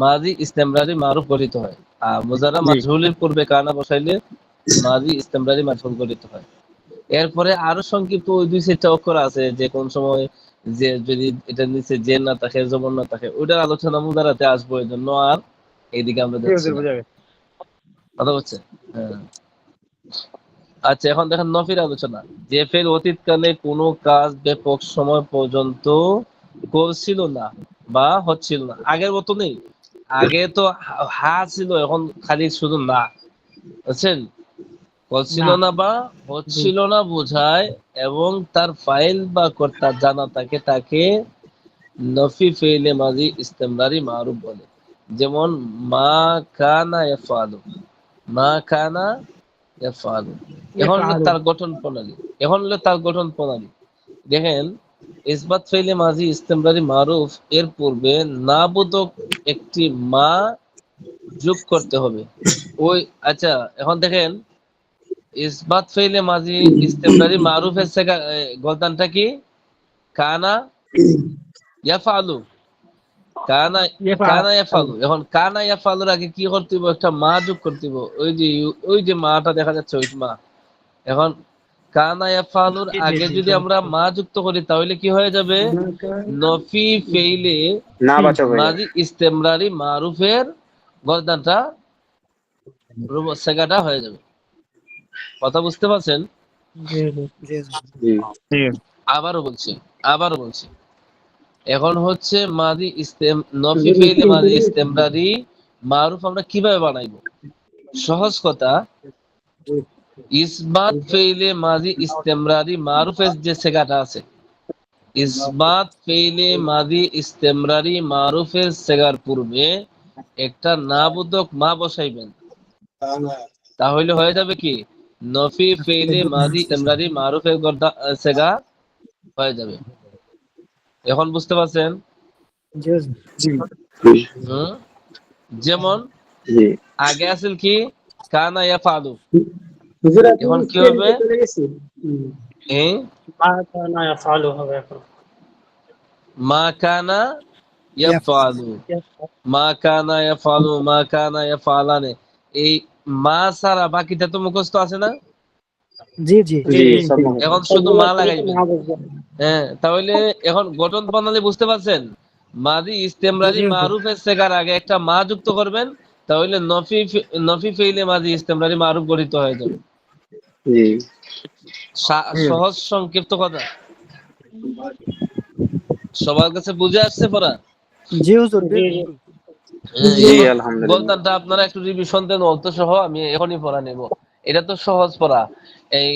মাজি ইস্তেমরারি মারুফ গঠিত হয়, আর মুজারা জি মাজহুলের পূর্বে কানা বসাইলে মাজি ইস্তেমরারি মাজহুল গঠিত হয়। এরপরে আরো সংক্ষিপ্ত ওই দুই চারটা অক্ষর আছে, যে কোন সময় যে যদি এটা নিচে জেন না থাকে, জবর না থাকে, ওইটার আলোচনা মুদারাতে আসবো, এই জন্য আর এইদিকে আমরা জি যাচ্ছি হুজুর, না। বোঝা গেছে। কথা হচ্ছে? হ্যাঁ। আচ্ছা, এখন দেখেন নফির আলোচনা। যে ফের অতীতকালে কোনো কাজ ব্যাপক সময় পর্যন্ত করছিল না বা হচ্ছিল না, আগের মতো নেই। আগে তো হা ছিল, এখন খালি শুধু না, বুঝছেন? করছিল না। না বা জি হচ্ছিল না বোঝায়, এবং তার ফাইল বা কর্তা জানা থাকে, তাকে নফি ফেইলে মাজি ইস্তেমরারি মারুফ বলে। যেমন মা কানা ইয়াফআলু, মা কানা ইয়াফআলু। এখন হলো ইফআলু। তার গঠন প্রণালী, এখন হলো তার গঠন প্রণালী। দেখেন, ইসবাত ফেইলে মাজি ইস্তেমরারি মারুফ এর পূর্বে না বোধক একটি মা যোগ করতে হবে। ওই, আচ্ছা, এখন দেখেন, ইসবাত ফেইলে মাজি ইস্তেমরারি মারুফের থেকে গলতানটা কি? কানা ইয়াফআলু, কানা ইফআলু। কানা ইয়াফআলু। এখন কানা ইয়াফআলুর আগে কি করতে হবে? একটা মা যোগ করতে হবে, ওই যে মাটা দেখা যাচ্ছে, ওই মা। এখন কানা ইয়াফআলুর জি জি আগে জি। যদি আমরা মা যুক্ত করি তাহলে কি হয়ে যাবে? নফি ফেইলে না বাচক হয়ে যাবে। মাজি ইস্তেমরারি মারুফের গর্দানটা সেগাটা হয়ে যাবে। কথা বুঝতে পারছেন? জি জি জি জি। জি আবারও বলছি, এখন হচ্ছে মাদি নফি ফেইলে মাদি ইস্তেমরারি মারুফ আমরা কিভাবে বানাইবো? সহজ কথা, ইসবাত ফেইলে মাদি ইস্তেমরারি মারুফের যে সেগাটা আছে, ইসবাত ফেইলে মাদি ইস্তেমরারি মারুফের সেগার পূর্বে একটা না বোধক মা বসাইবেন, তাহলে হয়ে যাবে কি নফি ফেইলে মাদি ইস্তেমরারি মারুফের সেগা হয়ে যাবে। এখন বুঝতে পারছেন? হুম? যেমন জি আগে আসল কি কানা ইয়া ফালু, হুজুর আপনি এখন কি স্পেলিং হবে? এ চলে গেছি। মা কানা ইয়াফআলু হবে এখন। মা কানা ইয়াফআলু, মা কানা ইয়াফআলু, মা কানা ইয়াফআলানে। এই মা ছাড়া বাকিটা তো মুখস্থ আছে না? জি জি জি সব মুখস্থ। এখন শুধু মা সবগুলোর পরে তো লাগাইবেন। মা বসবে। হ্যাঁ, তাহলে এখন গঠন প্রণালী বুঝতে পারছেন? মাদি ইস্তেমরারি মারুফের সেগার আগে একটা মা যুক্ত করবেন, তাহলে নফি ফেইলে মাদি ইস্তেমরারি মারুফ গঠিত হয়ে যাবে। জি সহজ সংক্ষিপ্ত কথা সবার কাছে বুঝে আসছে পড়া? জি হুজুর জি জি বিলকুল। জি এখন আলহামদুলিল্লাহ। বলতামটা আপনারা একটু রিভিশন দেন অর্থ সহ, আমি এখনই পড়া নেব। এটা তো সহজ পড়া, এই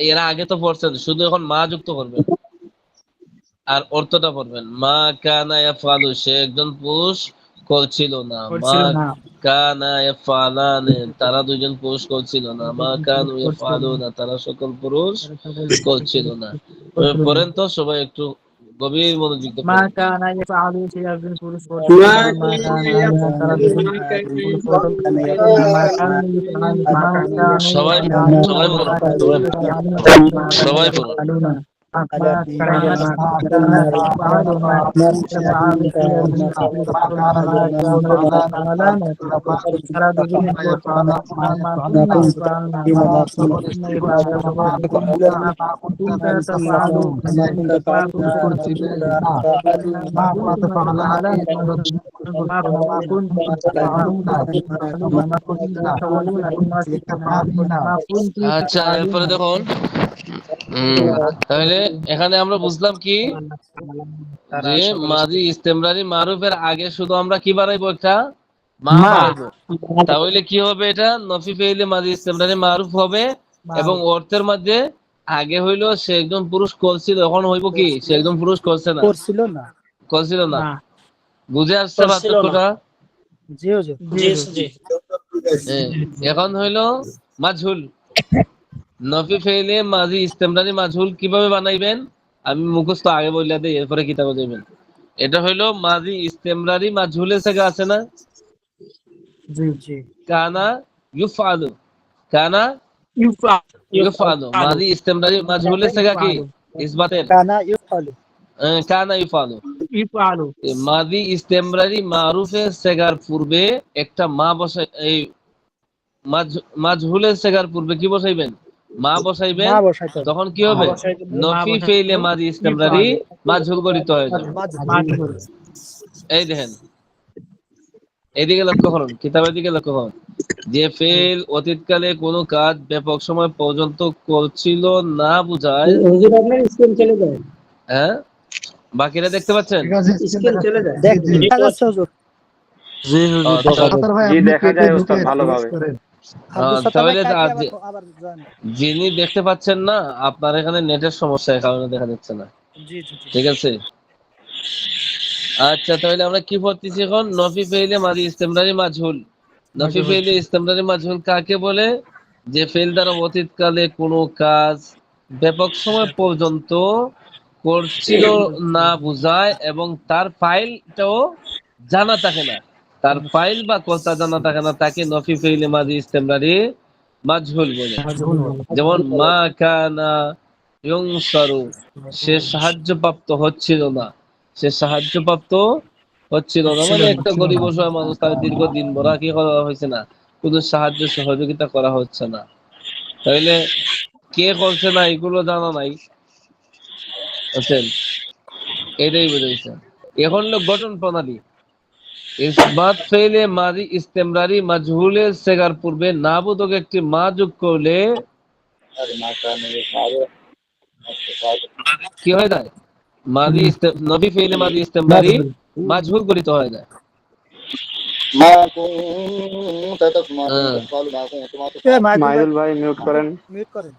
এরা আগে তো পড়ছেন, শুধু এখন মা যুক্ত করবেন আর অর্থটা পড়বেন। মা কানা ইয়াফআলু, সে একজন পুরুষ করছিল না। মা কানা ইয়াফআলানে, তারা দুইজন পুরুষ করছিল না। মা কানু ইয়াফআলুনা, তারা সকল পুরুষ করছিল না। পড়েন তো সবাই একটু গভীর মনোযোগ দিয়ে মা পড়েন। কানা ইয়াফআলু, সে একজন পুরুষ করছিল মা না। মা কানা কানা, তারা দুজন মা কানা পুরুষ করছিল না। মা ইয়াফআলু, কানা ইয়াফআলু, মা কানা সবাই ইয়াফআলু, সবাই মা পড়ুন, কানা সবাই ইয়াফআলু, মা কানা সবাই পড়ুন। ইয়াফআলু না। মা কানা ইয়াফআলু, মা ইয়াফআলু, সে একজন পুরুষ করছিল না। মা কানা ইয়াফআলানা, তারা দুজন করছিল না। মা কুন্না ইয়াফআলনা, মা কুন্না ইয়াফআলু, মা কুন্তা তাফআলু, মা কুন্তা করছিল না। মা কুন্তুম তাফআলানা, মা কুন্তুম তাফআলুনা, মা কুন্তুম তাফআলুনা, মা কুন্তুম আচ্ছা, এরপরে তাফআলুনা। দেখুন। তাহলে এখানে আমরা বুঝলাম কি যে মাদি ইস্তেমরারি মারুফের আগে শুধু আমরা কি বানাইবো, একটা মা বানাইবো। তাহলে কি হবে, এটা নফি ফেইলে মাদি ইস্তেমরারি মারুফ হবে এবং অর্থের মধ্যে আগে হইলো সে একজন পুরুষ করছিল, এখন হইব কি সে একজন পুরুষ করছে না, করছিল না। করছিল না। না, বুঝে আসছে করছিল না। পার্থক্যটা? জি হুজুর। জি জি হ্যাঁ, এখন হইলো মাজহুল। নফি ফেইলে মাজি ইস্তেমরারি মাজহুল কিভাবে বানাইবেন আমি মুখস্থ আগে বললা দেই, এরপরে কিতাবে যাবেন। এটা হইলো মাজি ইস্তেমরারি মাজহুলের থেকে আছে না, জি জি কানা ইউফআলু, কানা ইউফআলু। মাজি ইস্তেমরারি মাজহুলের থেকে কি ইসবাতের কানা ইউফআলু। কানা ইউফআলু। মাদি ইস্তেমরারি মারুফের সেগার পূর্বে একটা মা বসাই, এই মাজহুলের সেগার পূর্বে কি বসাইবেন, মা বসাইবেন। মা বসাইতে হবে। তখন কি হবে, নফি ফেইলে মাদি ইস্তেমরারি মাজহুল গঠিত হয়ে যাবে। এই দেখেন, এইদিকে লক্ষ্য করুন, কিতাবের দিকে লক্ষ্য করুন। যে ফেল অতীতকালে কোনো কাজ ব্যাপক সময় পর্যন্ত করছিল না বুঝায়। হুজুর আপনার স্ক্রিন চলে যায়, হ্যাঁ, বাকিরা দেখতে পাচ্ছেন? স্ক্রিন চলে যায়। দেখা যাচ্ছে হুজুর। জি দেখা যায় ওস্তাদ ভালোভাবে। আব্দুল সাত্তার ভাই তাহলে কাকে আবার জয়েন। যিনি দেখতে পাচ্ছেন না, আপনার এখানে নেটের সমস্যা, এই কারণে দেখা যাচ্ছে না। জি জি জি। ঠিক আছে, আচ্ছা তাহলে আমরা কি পড়তেছি এখন? নফি ফেইলে মাদি ইস্তেমরারি মাজহুল। নফি ফেইলে ইস্তেমরারি মাজহুল কাকে বলে? যে ফেল দ্বারা অতীতকালে কোনো কাজ ব্যাপক সময় পর্যন্ত করছিল না বুঝায় এবং তার ফাইলটাও জানা থাকে না, তার ফাইল বা কর্তা জানা থাকে না, তাকে নফি ফেইলে মাদি ইস্তেমরারি মাজহুল বলে। যেমন মা কানা ইউনসারু, সে সাহায্যপ্রাপ্ত হচ্ছিল না, সে সাহায্যপ্রাপ্ত হচ্ছিল না, মানে একটা গরিব অসহায় মানুষ, তার দীর্ঘদিন ভরা কি করা হয়েছে না, কোনো সাহায্য সহযোগিতা করা হচ্ছে না। তাইলে কে করছে না এগুলো জানা নাই, বুঝছেন? এটাই বুঝাইছে। এখন হলো গঠন প্রণালী। ইসবাত ফেইলে মাদি ইস্তেমরারি মাজহুলের সেগার পূর্বে নাবুদক একটি মা যোগ করলে কি হয়ে যায়? মাদি নবী ফেইলে মাদি ইস্তেমরারি মাজহুল গঠিত হয়ে যায়। মাহিদুল মাহিদুল ভাই মিউট করেন। মিউট করেন।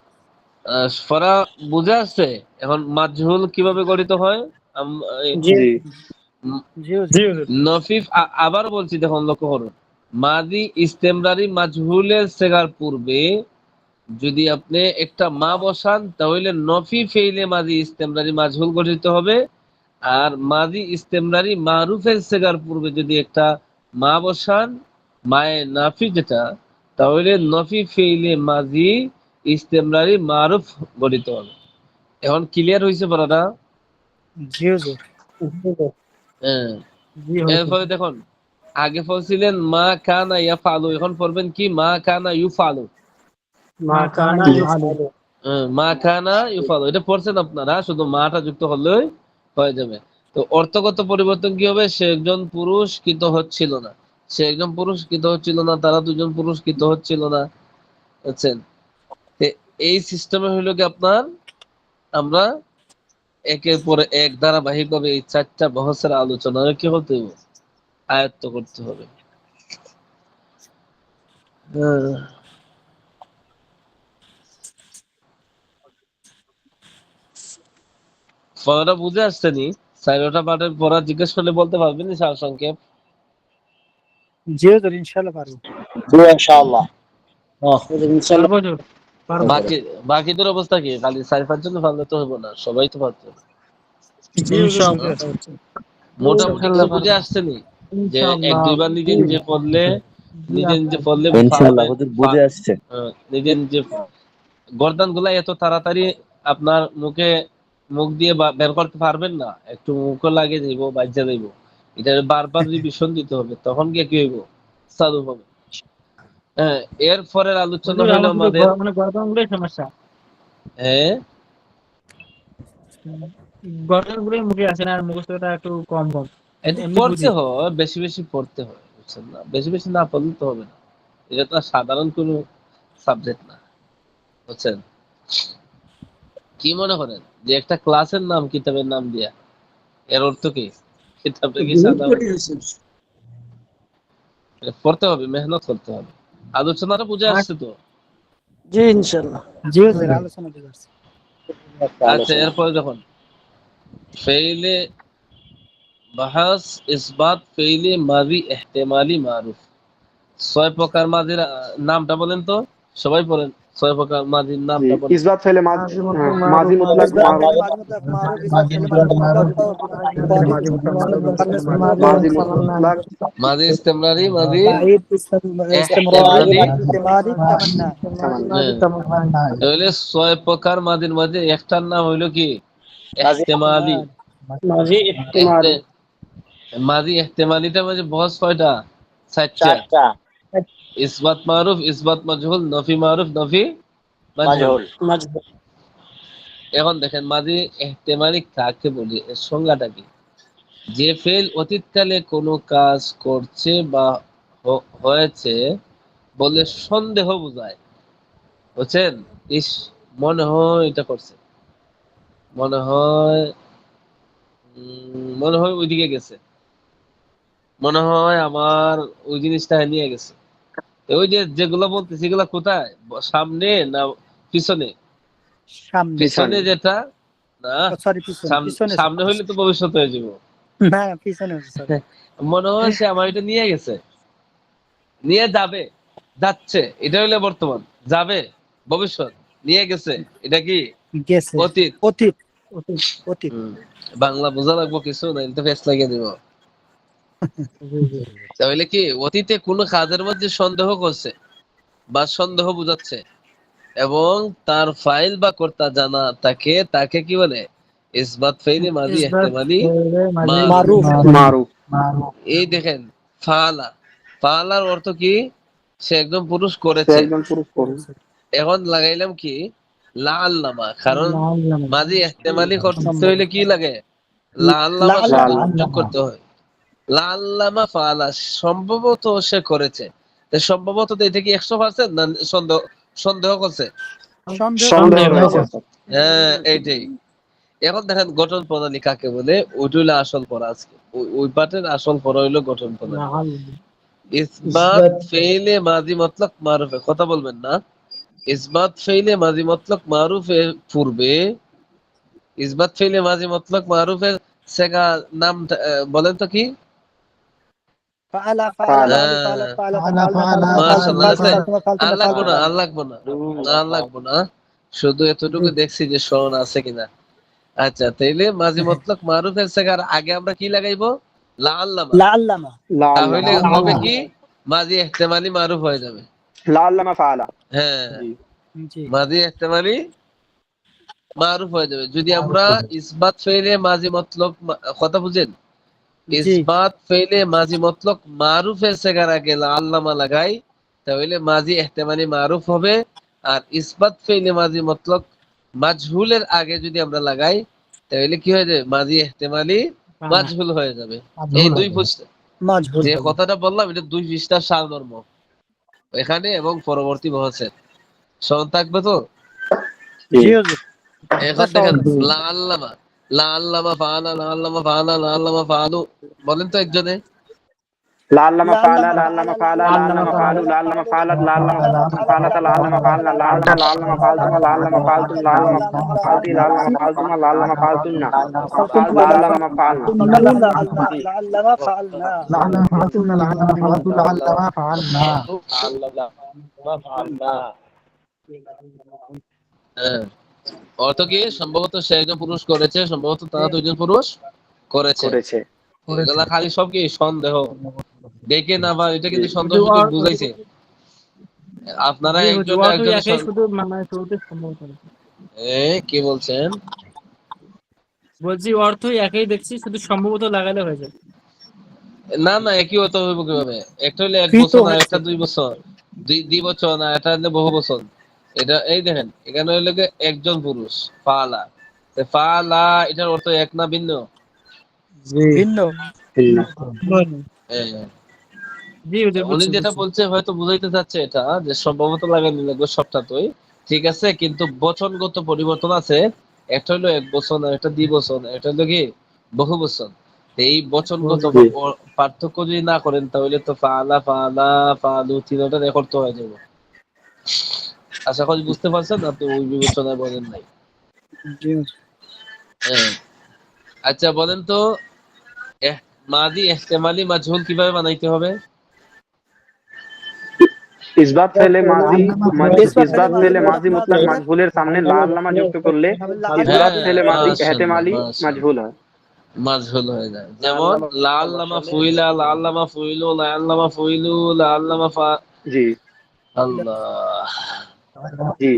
ফরা বুঝে আসছে? এখন মাজহুল কিভাবে গঠিত হয়? জি জি জি হুজুর। জি হুজুর। নফিফ আবার বলছি, দেখুন লক্ষ্য করুন, মাদি ইস্তেমরারি মাজহুলের সেগার পূর্বে যদি আপনি একটা মা বসান তাহলে নফি ফেইলে মাদি ইস্তেমরারি মাজহুল গঠিত হবে। আর মাদি ইস্তেমরারি মারুফের সেগার পূর্বে যদি একটা মা বসান, মায়ে নাফি যেটা, তাহলে নফি ফেইলে মাদি ইস্তেমরারি মারুফ গঠিত হবে। এখন ক্লিয়ার হয়েছে পড়াটা? জি হুজুর। হ্যাঁ। জি হয়েছে। এরপরে দেখুন, আগে পড়ছিলেন মা কানা ইয়াফালু, এখন পড়বেন কি মা কানা ইউফালু। মা কানা জি। ইউফআলু। মা কানা ইউফালু এটা পড়ছেন আপনারা, শুধু মাটা যুক্ত হলেই হয়ে যাবে। তো অর্থগত পরিবর্তন কি হবে? সে একজন পুরস্কৃত হচ্ছিল না, সে একজন পুরস্কৃত হচ্ছিল না, তারা দুজন পুরস্কৃত হচ্ছিল না, বুঝছেন? তো এই সিস্টেমে হইলো কি আপনার, আমরা একের পর এক ধারাবাহিক ভাবে এই চারটা বহসের আলোচনা কি হতে হবে? আয়ত্ত করতে হবে। হ্যাঁ। পড়াটা বুঝে আসছে নি? চারোটা পাঠের পড়া জিজ্ঞেস করলে বলতে পারবেন নি সার সংক্ষেপ? জি হুজুর, ইনশাআল্লাহ পারবো। জি ইনশাআল্লাহ। ইনশাআল্লাহ। পারবো হুজুর, পারবো। বাকি বাকিদের অবস্থা কি? খালি 4-5 জন পারলে তো হইব না, সবাই তো পারছে। জি হুজুর, ইনশাআল্লাহ, বুঝে আসছে। মোটামুটি ইনশাআল্লাহ কিছু বুঝে পারবো। আসছে নি? যে এক ইনশাআল্লাহ। দুইবার নিজে নিজে পড়লে, জি নিজে নিজে আঙ্কেল। পড়লে ইনশাআল্লাহ পারবেন। হুজুর বুঝে আসছে। নিজে নিজে গর্দান গুলা এত তাড়াতাড়ি আপনার মুখ দিয়ে বের করতে পারবেন না, একটু মুখ লাগে যাইব, বাজ্যা যাইব। এটা বারবার রিভিশন দিতে হবে, তখন গিয়ে কি হইব? চালু হবে। হ্যাঁ, এর পরের আলোচনা হুজুর হইলো আমার শুধু আমাদের, মানে গঠনগুলোই সমস্যা। হ্যাঁ গঠনগুলোই মুখে আসে না, আর মুখস্থটা একটু কম কম। এটা এমনি পড়তে বুঝি। হয়, বেশি বেশি পড়তে হয়, বুঝছেন না? বেশি বেশি না পড়লে তো হবে না। এটা তো আর সাধারণ কোনো সাবজেক্ট না, বুঝছেন? কি মনে করেন যে একটা ক্লাসের নাম কিতাবের নাম দিয়া, এর অর্থ কি? কিতাবটা কি সাধারণ? এটা পড়তে হবে, মেহনত করতে হবে। আলোচনাটা বুঝে আর আসছে তো? জি ইনশাআল্লাহ। জি হুজুর, আলোচনা বুঝে আসছে। আচ্ছা, এরপরে যখন ফেইলে বাহাস ইসবাত ফেইলে মাদি ইহতিমালি মারুফ, 6 প্রকার মাদির নামটা বলেন তো, সবাই বলেন 6 প্রকার মাদির জি নামটা বলেন। ইসবাত ফেলে মাঝে মধ্যে মারুফ, মাজি মুতলাক ইসবাত মারুফ, ফেলে মাঝে মতলব মারুফ, ইসবাত ফেলে মাঝে মুতলক কলিদ, মাঝে মধ্যে মুখান্নাস মুতলক, মাজি মুজাক্কার মুতলাক, মাদি ইস্তেমরারি, মাদি বাঈদ, ইসতিমরারি, ইহতিমালি। ইহতিমালি, তামান্না। হ্যাঁ, তাহলে 6 প্রকার মাদির মধ্যে একটার নাম হইলো কি? ইহতিমালি। ইহতিমাল। মাঝি ইহতিমালি। মাদি ইহতিমালিটার মধ্যে বহস কয়টা? 4টা। চারটা। ইসবাত মারুফ, ইসবাত মাজহুল, নফি মারুফ, নফি মাজহুল। মাজহুল। মাজহুল। এখন দেখেন মাদি ইহতিমালি কাকে বলি, এর সংজ্ঞাটা কি? যে ফেল অতীতকালে কোনো কাজ করছে বা হয়েছে বলে সন্দেহ বোঝায়, বুঝছেন? ইস, মনে হয় এটা করছে, মনে হয় মনে হয় ওইদিকে গেছে, মনে হয় আমার ওই জিনিসটা নিয়ে গেছে। ওই যে যেগুলো বলতেছি এগুলো কোথায়? সামনে না পিছনে? সামনে। পিছনে যেটা না, সরি, পিছনে, পিছনে স্যার। সামনে হইলে তো ভবিষ্যৎ হয়ে যাব। না, পিছনে স্যার। মনে হয় সে আমার এটা নিয়ে গেছে, নিয়ে যাবে, যাচ্ছে, এটা হইলে বর্তমান। যাবে ভবিষ্যৎ, নিয়ে গেছে এটা কি? গেছে। অতীত। অতীত। অতীত। অতীত। বাংলা বোঝা লাগবো কিছু না, তো ফেস লাগিয়ে দিব। তাহলে কি অতীতে কোনো কাজের মধ্যে সন্দেহ করছে বা সন্দেহ বুঝাচ্ছে এবং তার ফাইল বা কর্তা জানা তাকে, তাকে কি বলে? ইসবাত ফাইলে মাজি ইসবাত ইহতিমালি ফেইলে মাঝে মারুফ। মারুফ। মারুফ। এই দেখেন ফালা, ফালার অর্থ কি? সে একজন পুরুষ সে করেছে। একজন পুরুষ পুরুষ। এখন লাগাইলাম কি? লাআল্লামা, কারণ মাজি ইহতিমালি করতে সম্ভব। হইলে কি লাগে? লাআল্লামা লাআল্লামা। শব্দ যোগ করতে হয়। লাআল্লামা ফালা, সম্ভবত সে করেছে। তো সম্ভবত এটা কি 100% না সন্দেহ, সন্দেহ করছে? সন্দেহ সন্দেহ করছে। রয়েছে। হ্যাঁ, এইটাই। এখন দেখেন গঠন প্রণালী কাকে বলে, ওইটা হইলো আসল পড়া আজকে। ওই পাঠের আসল পড়া হইলো গঠন প্রণালী। ইসবাত ফেইলে মাজি মতলব মারুফে, কথা বলবেন না? ইসবাত ফেইলে মাজি মতলক মারুফের পূর্বে ইসবাত ফেইলে মাজি মতলক মারুফের সেগা নাম বলেন তো কি? ফাআলা ফাআলা ফাআলা ফাআলু ফাআলাত ফাআলাতা ফাআলনা ফাআলনা ফাআলতুম মাশাআল্লাহ আছে। ফাআলতুম ফাআলতুনা আর লাগবো না, ফাআলতুনা। আর লাগবো না, আর লাগবো না। শুধু এতটুকু দেখছি যে স্মরণ আছে কিনা। আচ্ছা, তাইলে মাজি মতলক মারুফের সেগার আগে আমরা কি লাগাইবো? লাআল্লামা। লাআল্লামা তাহলে লাআল্লামা হবে কি? মাজি ইহতিমালি মারুফ হয়ে যাবে। লাআল্লামা ফাআলা। হ্যাঁ, জি জি মাজি ইহতিমালি মারুফ হয়ে যাবে। যদি আমরা ইসবাত ফেইলে মাজি মতলক কথা বুঝেন? জি ইসবাত ফেইলে মাজি মতলক মারুফের সেগার আগে লাআল্লামা লাগাই, তাহলে মাজি ইহতিমালি মারুফ হবে। আর ইসবাত ফেইলে মাজি মতলক মাজহুলের আগে যদি আমরা লাগাই, তাহলে কি হয়ে যাবে? মাজি ইহতিমালি মাজহুল হয়ে যাবে। এই দুই মাজহুল যে হবে। কথাটা বললাম, এটা দুই পৃষ্ঠার সারমর্ম এখানে এবং পরবর্তী বহসে স্মরণ থাকবে তো? জি জি হুজুর। এখন এটা দেখেন, সহজ আছে। লাআল্লামা লাআল্লামা ফাআলা লাআল্লামা ফাআলা লাআল্লামা ফাআলু, বলেন তো একজনে। লাআল্লামা ফাআলা লাআল্লামা লাআল্লামা ফাআলা আল্লামা লাআল্লামা ফাআলু ফাআলা লাআল্লামা ফাআলাত লাআল্লামা ফাআলাতা ফাআলাতা লাআল্লামা ফাআলনা লাআল্লামা লাআল্লামা ফাআলতুমা লাআল্লামা ফাআলতুম লাআল্লামা ফাআলতি লাআল্লামা ফাআলতুমা লাআল্লামা ফাআলতুন্না লাআল্লামা ফাআলনা। লাআল্লামা ফাআলনা। লাআল্লামা ফাআলতুনা লাআল্লামা ফাআলতু লাআল্লামা ফাআলনা। হ্যাঁ, অর্থ কি? সম্ভবত সে একজন পুরুষ করেছে, সম্ভবত তারা দুইজন পুরুষ করেছে। করেছে। এগুলা খালি সব কি সন্দেহ, দেখে না বা এটা কিন্তু সন্দেহ হুজুর, সুযোগ বুঝাইছে। আপনারা জি হুজুর, একজন অর্থ একজনের একই, শুধু মানে শুরুতে সম্ভব করে। কি বলছেন? বলছি অর্থ একই দেখছি, শুধু সম্ভবত লাগালে হয়ে যায়। না না, একই হতে হবে কিভাবে? একটা হলে এক কৃত বছর, না হয়েছে। একটা 2 বছর, দুই বছর, না এটা হলে বহু বছর। এটা এই দেখেন, এখানে হইলে গিয়ে একজন পুরুষ ফালা, ফালা এটার অর্থ এক না ভিন্ন? ভিন্ন। ভিন্ন। হ্যাঁ। জি হুজুর, উনি বুঝছি যেটা বুঝছি। বলছে হয়তো বুঝাইতে চাচ্ছে এটা যে সম্ভবত লাগানো লাগবে সবটাতেই, ঠিক আছে, কিন্তু বচনগত পরিবর্তন আছে। একটা হলো 1 বছর, না একটা 2 বছর, এটা হলো কি বহু বছর। তো এই বচনগত জি পার্থক্য যদি না করেন, তাহলে তো ফালা ফালা ফালু তিনটা রেকর্ড তো হয়ে যাবে। আশা করি বুঝতে পারছেন, আপনি ওই বিবেচনায় বলেন নাই। জি হুজুর। হ্যাঁ। আচ্ছা বলেন তো, মাদি ইহতিমালি মাজহুল কিভাবে বানাইতে হবে? ইসবাত ফেলে মাজি ইসবাত ফেলে মাজি মুতলাক মাজহুলের মাজহুলের সামনে লাআল্লামা যুক্ত করলে ইসবাত হ্যাঁ, ফেলে মাজি মাশাআল্লাহ ইহতিমালি মাশাআল্লাহ, মাজহুল হয়। মাজহুল হয়ে যায়। যেমন লাআল্লামা ফুইলা লাআল্লামা ফুইলু লাআল্লামা ফুইলু লাআল্লামা জি আল্লাহ। জি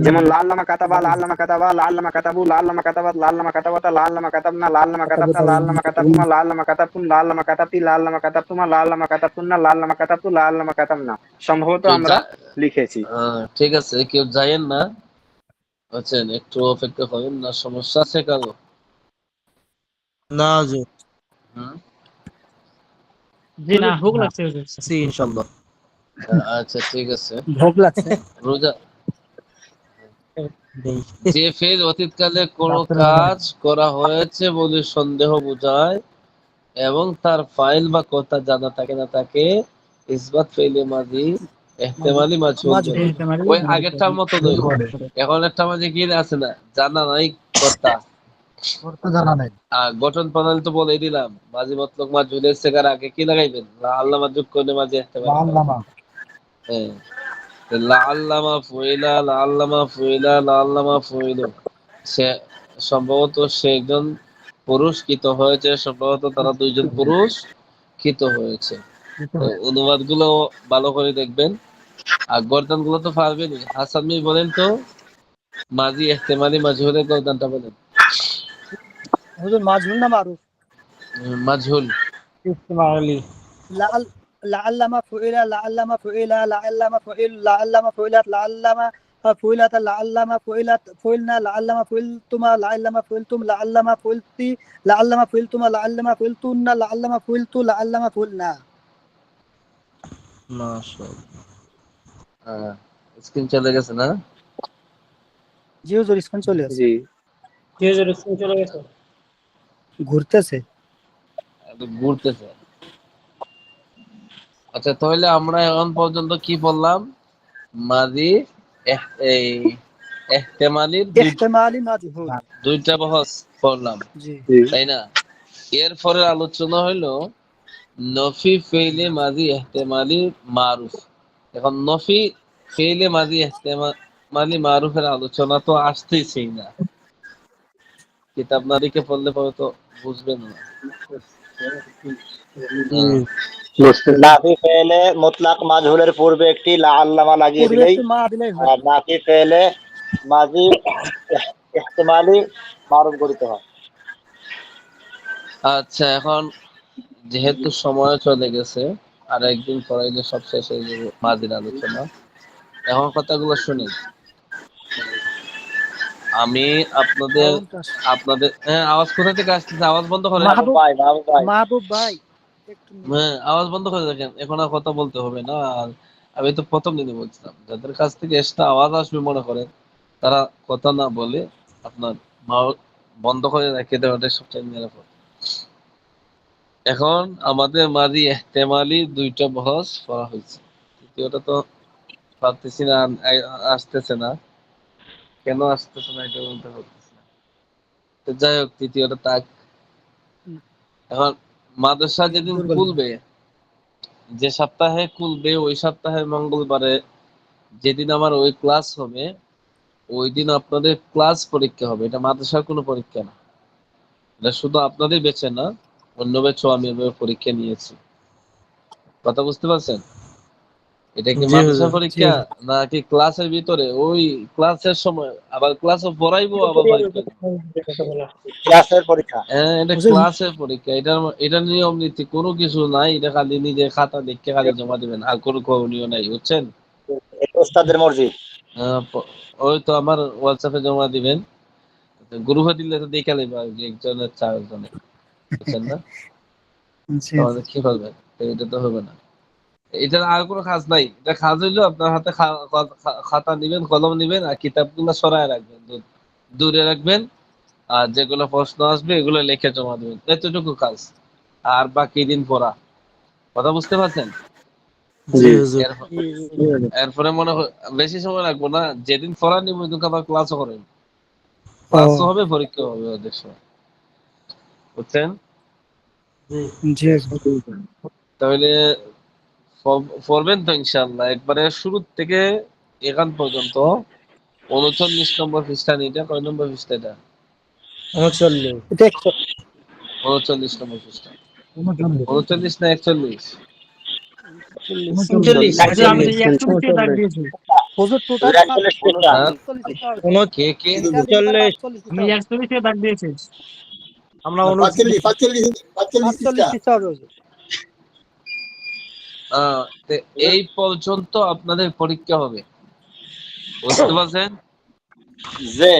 যেমন লাআল্লামা কাতাবা লাআল্লামা কাতাবা লাআল্লামা কাতাবু লাআল্লামা কাতাবাত লাআল্লামা কাতাবাতা লাআল্লামা কাতাবনা লাআল্লামা কাতাবতা লাআল্লামা কাতাবুমা লাআল্লামা কাতাবতুম লাআল্লামা কাতাবতি লাআল্লামা কাতাবতুমা লাআল্লামা কাতাবতুন্না লাআল্লামা কাতাবতু লাআল্লামা কাতাবনা। সম্ভবত কেউ আমরা লিখেছি। ঠিক আছে, কেউ যাইয়েন না, বুঝছেন, একটু অপেক্ষা করেন। না সমস্যা আছে কারো? না হুজুর, হুম? জি না, ভোগ লাগছে হুজুর। জি ইনশাআল্লাহ। আচ্ছা ঠিক আছে। ভোগ লাগছে। রোজা নেই। যে ফেল অতীতকালে কোনো কাজ করা হয়েছে বলে সন্দেহ বোঝায় এবং তার ফাইল বা কথা জানা থাকে না, তাকে ইসবাত ফেলে মাঝি ইহতিমালি মাজহুল বলে। ওই আগেরটার মতো নয়, এখন একটা মাঝে কি আছে না, জানা নাই কথা। জানা নাই। গঠন প্রণালী তো বলে দিলাম, মাঝি মতলক মাজহুলের সেগার আগে কি লাগাইবেন? আল্লামা যোগ করলে মাঝে ইহতিমালি। হ্যাঁ, লাআল্লামা ফুইলা লাআল্লামা ফুইলা লাআল্লামা ফুইলু, সে সম্ভবত সে একজন পুরুষ কৃত হয়েছে, সম্ভবত তারা দুইজন পুরুষ কৃত হয়েছে। অনুবাদ গুলো ভালো করে দেখবেন, আর গর্দান গুলো তো পারবেনই। হাসান ভাই বলেন তো, মাজি ইহতিমালি মাজহুলের গর্দানটা বলেন। হুজুর মাজহুল না মারুফ? মাজহুল। ইসমাইলি। লাআল লাআল্লামা ফুইলা লাআল্লামা ফুইলা লাআল্লামা ফুইল লাআল্লামা ফুইলাত লাআল্লামা ফুইলাতা লাআল্লামা ফুইলাত ফুইলনা লাআল্লামা ফুইলতুমা লাআল্লামা ফুইলতুম লাআল্লামা ফুইলতি লাআল্লামা ফুইলতুমা লাআল্লামা ফুইলতুন্না লাআল্লামা ফুইলতু লাআল্লামা ফুইলনা। মাশাআল্লাহ। স্ক্রিন চলে গেছে না? জি হুজুর, স্ক্রিন চলে আসে। জি জি হুজুর, স্ক্রিন চলে গেছে। ঘুরতেছে। ঘুরতেছে। আচ্ছা তাহলে আমরা এখন পর্যন্ত কি বললাম? মাজি এই ইহতিমালির ইহতিমালি মাজহুল। দুইটা বহস পড়লাম, জি জি তাই না? এরপরে আলোচনা হলো নফি ফেইলে মাজি ইহতিমালি মারুফ। এখন নফি ফেইলে মাজি ইহতিমালি মারুফের আলোচনা তো আসতেছেই না, কিতাব না দেখে পড়লে পরে তো বুঝবেন না। হ্যাঁ, বুঝতে নাফি ফেলে মুতলাক মাজহুলের পূর্বে একটি লাআল্লামা লাগিয়ে পূর্বে দিলেই, একটি মা দিলেই হয়। আর নাফি ফেলে মাজি ইহতিমালি মারুফ গঠিত হয়। আচ্ছা, এখন যেহেতু সময় চলে গেছে, আর একদিন পড়াইলে সব শেষ হয়ে যাবে মাঝির আলোচনা। এখন কথাগুলো শুনি। আমি আপনাদের সাউন্ড আসছে। আপনাদের হ্যাঁ, আওয়াজ কোথা থেকে আসতেছে? আওয়াজ বন্ধ করেন। মাহবুব মাহবুব ভাই মাহবুব ভাই একটু হ্যাঁ, আওয়াজ বন্ধ করে দেখেন, এখন আর কথা বলতে হবে না। আর আমি তো প্রথম দিনই বলছিলাম, যাদের কাছ থেকে এক্সট্রা আওয়াজ আসবে মনে করেন, তারা কথা না বলে আপনার বন্ধ করে রেখে দেওয়াটাই সবচেয়ে নিরাপদ। এখন আমাদের মাঝি এহতেমালি দুইটা বহস করা হয়েছে, তৃতীয়টা তো পারতেছি না, আসতেছে না। কেন আসতেছে না এটা বলতে পারতেছি না। তো যাই হোক, তৃতীয়টা তাক। এখন মাদ্রাসা যেদিন দুর্বল। খুলবে, যে সপ্তাহে খুলবে ওই সপ্তাহের মঙ্গলবারে যেদিন আমার ওই ক্লাস হবে, ওই দিন আপনাদের ক্লাস পরীক্ষা হবে। এটা মাদ্রাসার কোনো পরীক্ষা না, এটা শুধু আপনাদের বেচে না, অন্য বেচও আমি এভাবে পরীক্ষা নিয়েছি। কথা বুঝতে পারছেন? এটা কি জি মাদ্রাসা হুজুর। পরীক্ষা নাকি ক্লাসের ভিতরে ওই ক্লাসের সময় আবার ক্লাসও পড়াইবো আবার পরীক্ষা দিব? ক্লাসের পরীক্ষা। হ্যাঁ, এটা হুজুর, ক্লাসের পরীক্ষা। এটা নিয়ম নীতি কোনো কিছু নাই, এটা খালি নিজে খাতা দেখে খালি জমা দিবেন, আর কোনো করণীয় নাই, বুঝছেন? এটা ওস্তাদের মর্জি। ওই তো আমার হোয়াটসঅ্যাপে জমা দিবেন, গ্রুপে দিলে তো দেখে নেবে একজনের চারজনে, বুঝছেন না? জি তাহলে কি করবেন? তো এটা তো হবে না। এটার আর কোনো কাজ নাই। এটা কাজ হইলো আপনার হাতে খাতা নিবেন, কলম নিবেন, আর কিতাবগুলো সরায় রাখবেন, দূরে রাখবেন, আর যেগুলো প্রশ্ন আসবে এগুলো লিখে জমা দেবেন, এতটুকু কাজ। আর বাকি দিন পড়া। কথা বুঝতে পারছেন? জি জি হুজুর। এরপরে মনে হয় বেশি সময় লাগবো না, যেদিন পড়া নিব ওইদিন আবার ক্লাসও করেন, ও ক্লাসও হবে, পরীক্ষা হবে ওদের সময়, বুঝছেন? জি তাহলে পড়বেন তো ইনশাআল্লাহ একবারে শুরু থেকে এখান পর্যন্ত। 39 নম্বর পৃষ্ঠা, এটা কয় নম্বর পৃষ্ঠা? এটা 39। এটা একটু 39 নম্বর পৃষ্ঠা। 39 না 41? 39 হুজুর, আমি তো 41 থেকে দাগ 39। দিয়েছি। হুজুর টোটাল হুজুর 41 পৃষ্ঠা। 45 পৃষ্ঠা হবে। কে কে? এটা লিখবার 39। 45 পৃষ্ঠা আমি হবে। 41 থেকে দাগ দিয়েছি। আমরা 45 45 45 পৃষ্ঠা হবে হুজুর। তো এই পর্যন্ত আপনাদের পরীক্ষা হবে, বুঝতে পারছেন? যে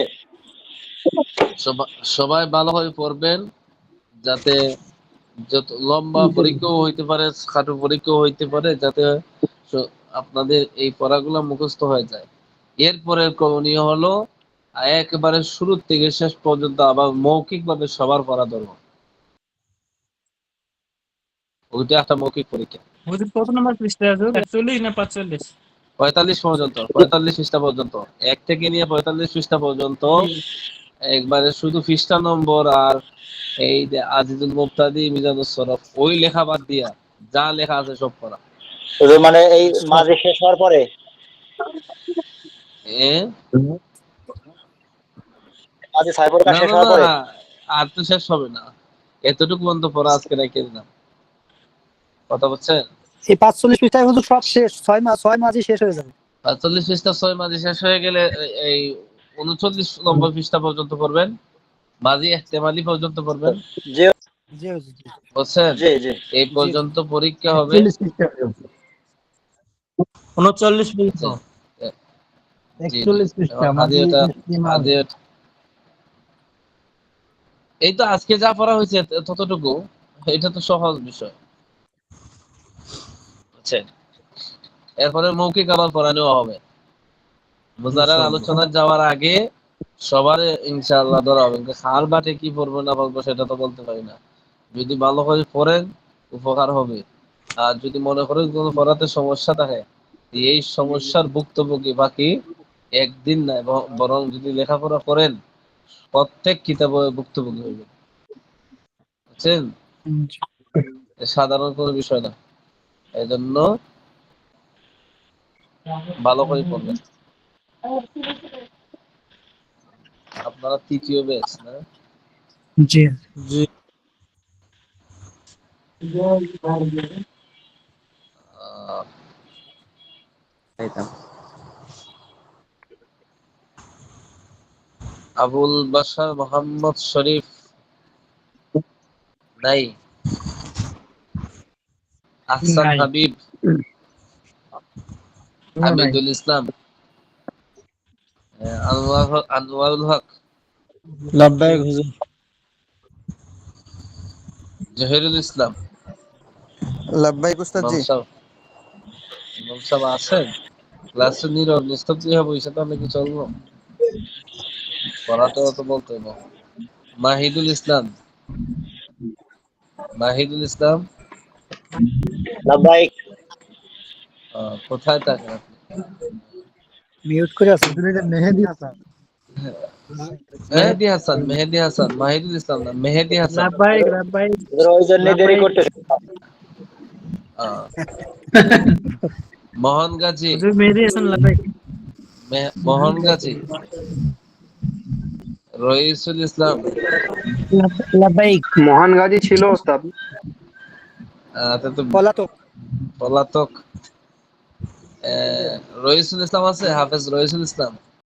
সবাই ভালোভাবে পড়বেন, যাতে যত লম্বা পরীক্ষাও হইতে পারে, খাটো পরীক্ষাও হইতে পারে, যাতে আপনাদের এই পড়াগুলো মুখস্থ হয়ে যায়। এরপরে করণীয় হলো একেবারে শুরু থেকে শেষ পর্যন্ত আবার মৌখিকভাবে সবার পড়া ধরবো। ওইটা একটা মৌখিক পরীক্ষা। হুজুর কত নম্বর পৃষ্ঠা আছে? 41 না 45? 45 পর্যন্ত, 45 পৃষ্ঠা পর্যন্ত, 1 থেকে নিয়ে 45 পৃষ্ঠা পর্যন্ত একবারে শুধু পৃষ্ঠা নম্বর আর এই যে আজিজুল মুফতাদি মিজানুস সরফ ওই লেখা বাদ দিয়া যা লেখা আছে সব পড়া। হুজুর মানে এই মাঝে শেষ হওয়ার পরে, এ মাঝে ছয় পরীক্ষা না শেষ না হওয়ার না, পরে। আর তো শেষ হবে না, এতটুকু পর্যন্ত পড়া আজকে রেখে দিলাম। কথা বলছেন? এই 45 পৃষ্ঠায় হুজুর সব শেষ, 6 মাসই শেষ হয়ে যাবে। 45 পৃষ্ঠা 6 মাঝে শেষ হয়ে গেলে এই 39 নম্বর পৃষ্ঠা পর্যন্ত পড়বেন, মাঝি এহতেমালি পর্যন্ত পড়বেন, যে জি হুজুর জি বুঝছেন? জি জি এই জি জি। পর্যন্ত পরীক্ষা হবে। 39 পৃষ্ঠা। আচ্ছা, জি জি। 41 পৃষ্ঠা এখন মাঝি ইস্তিমাল। এই তো আজকে যা পড়া হয়েছে ততটুকু, এটা তো সহজ বিষয়, বুঝছেন? এরপরে মৌখিক আবার পড়ানো হবে। মুজারার ইনশাআল্লাহ। আলোচনা যাওয়ার আগে সবার ইনশাআল্লাহ ধরা হবে। কিন্তু খাল বাটে কি পড়বো না পড়বো সেটা তো বলতে পারি না। যদি ভালো করে পড়েন উপকার হবে, আর যদি মনে করেন কোনো পড়াতে সমস্যা থাকে, এই সমস্যার ভুক্তভোগী বাকি একদিন না, বরং যদি লেখাপড়া করেন প্রত্যেক কিতাবে ভুক্তভোগী হইবেন, বুঝছেন? সাধারণ কোনো বিষয় না, এই জন্য ভালো করে পড়বেন। আপনারা তৃতীয় ব্যাচ না? জি জি আহ, আবুল বাশার মোহাম্মদ শরীফ নাই, আহসান নাই। হাবিব, হামিদুল ইসলাম, আনোয়ারুল হক, লাব্বাইক হুজুর। জহিরুল ইসলাম, লাব্বাইক উস্তাদ জি। ইমাম সাহেব আছেন ক্লাসে? নীরব নিস্তব্ধ হয়ে বসে তাহলে কি চলবো? পড়াটা তো বলতে হবে। মাহিদুল ইসলাম, মাহিদুল ইসলাম লাব্বাইক। কোথায় থাকেন আপনি? মিউট করে আছে। মেহেদি হাসান। মেহেদি হাসান, মেহেদি হাসান, মাহিদুল ইসলাম না, মেহেদি হাসান। লাব্বাইক লাব্বাইক ওই জন্যই দেরি করতেছে। আহ, মোহন গাজী, হুজুর মেহেদি হাসান লাব্বাইক। মোহন গাজী, রইসুল ইসলাম, লাব্বাইক। মোহন গাজী ছিল ওস্তাদ। তা তো পলাতক। পলাতক। রইসুল ইসলাম আছে, হাফেজ রইসুল ইসলাম।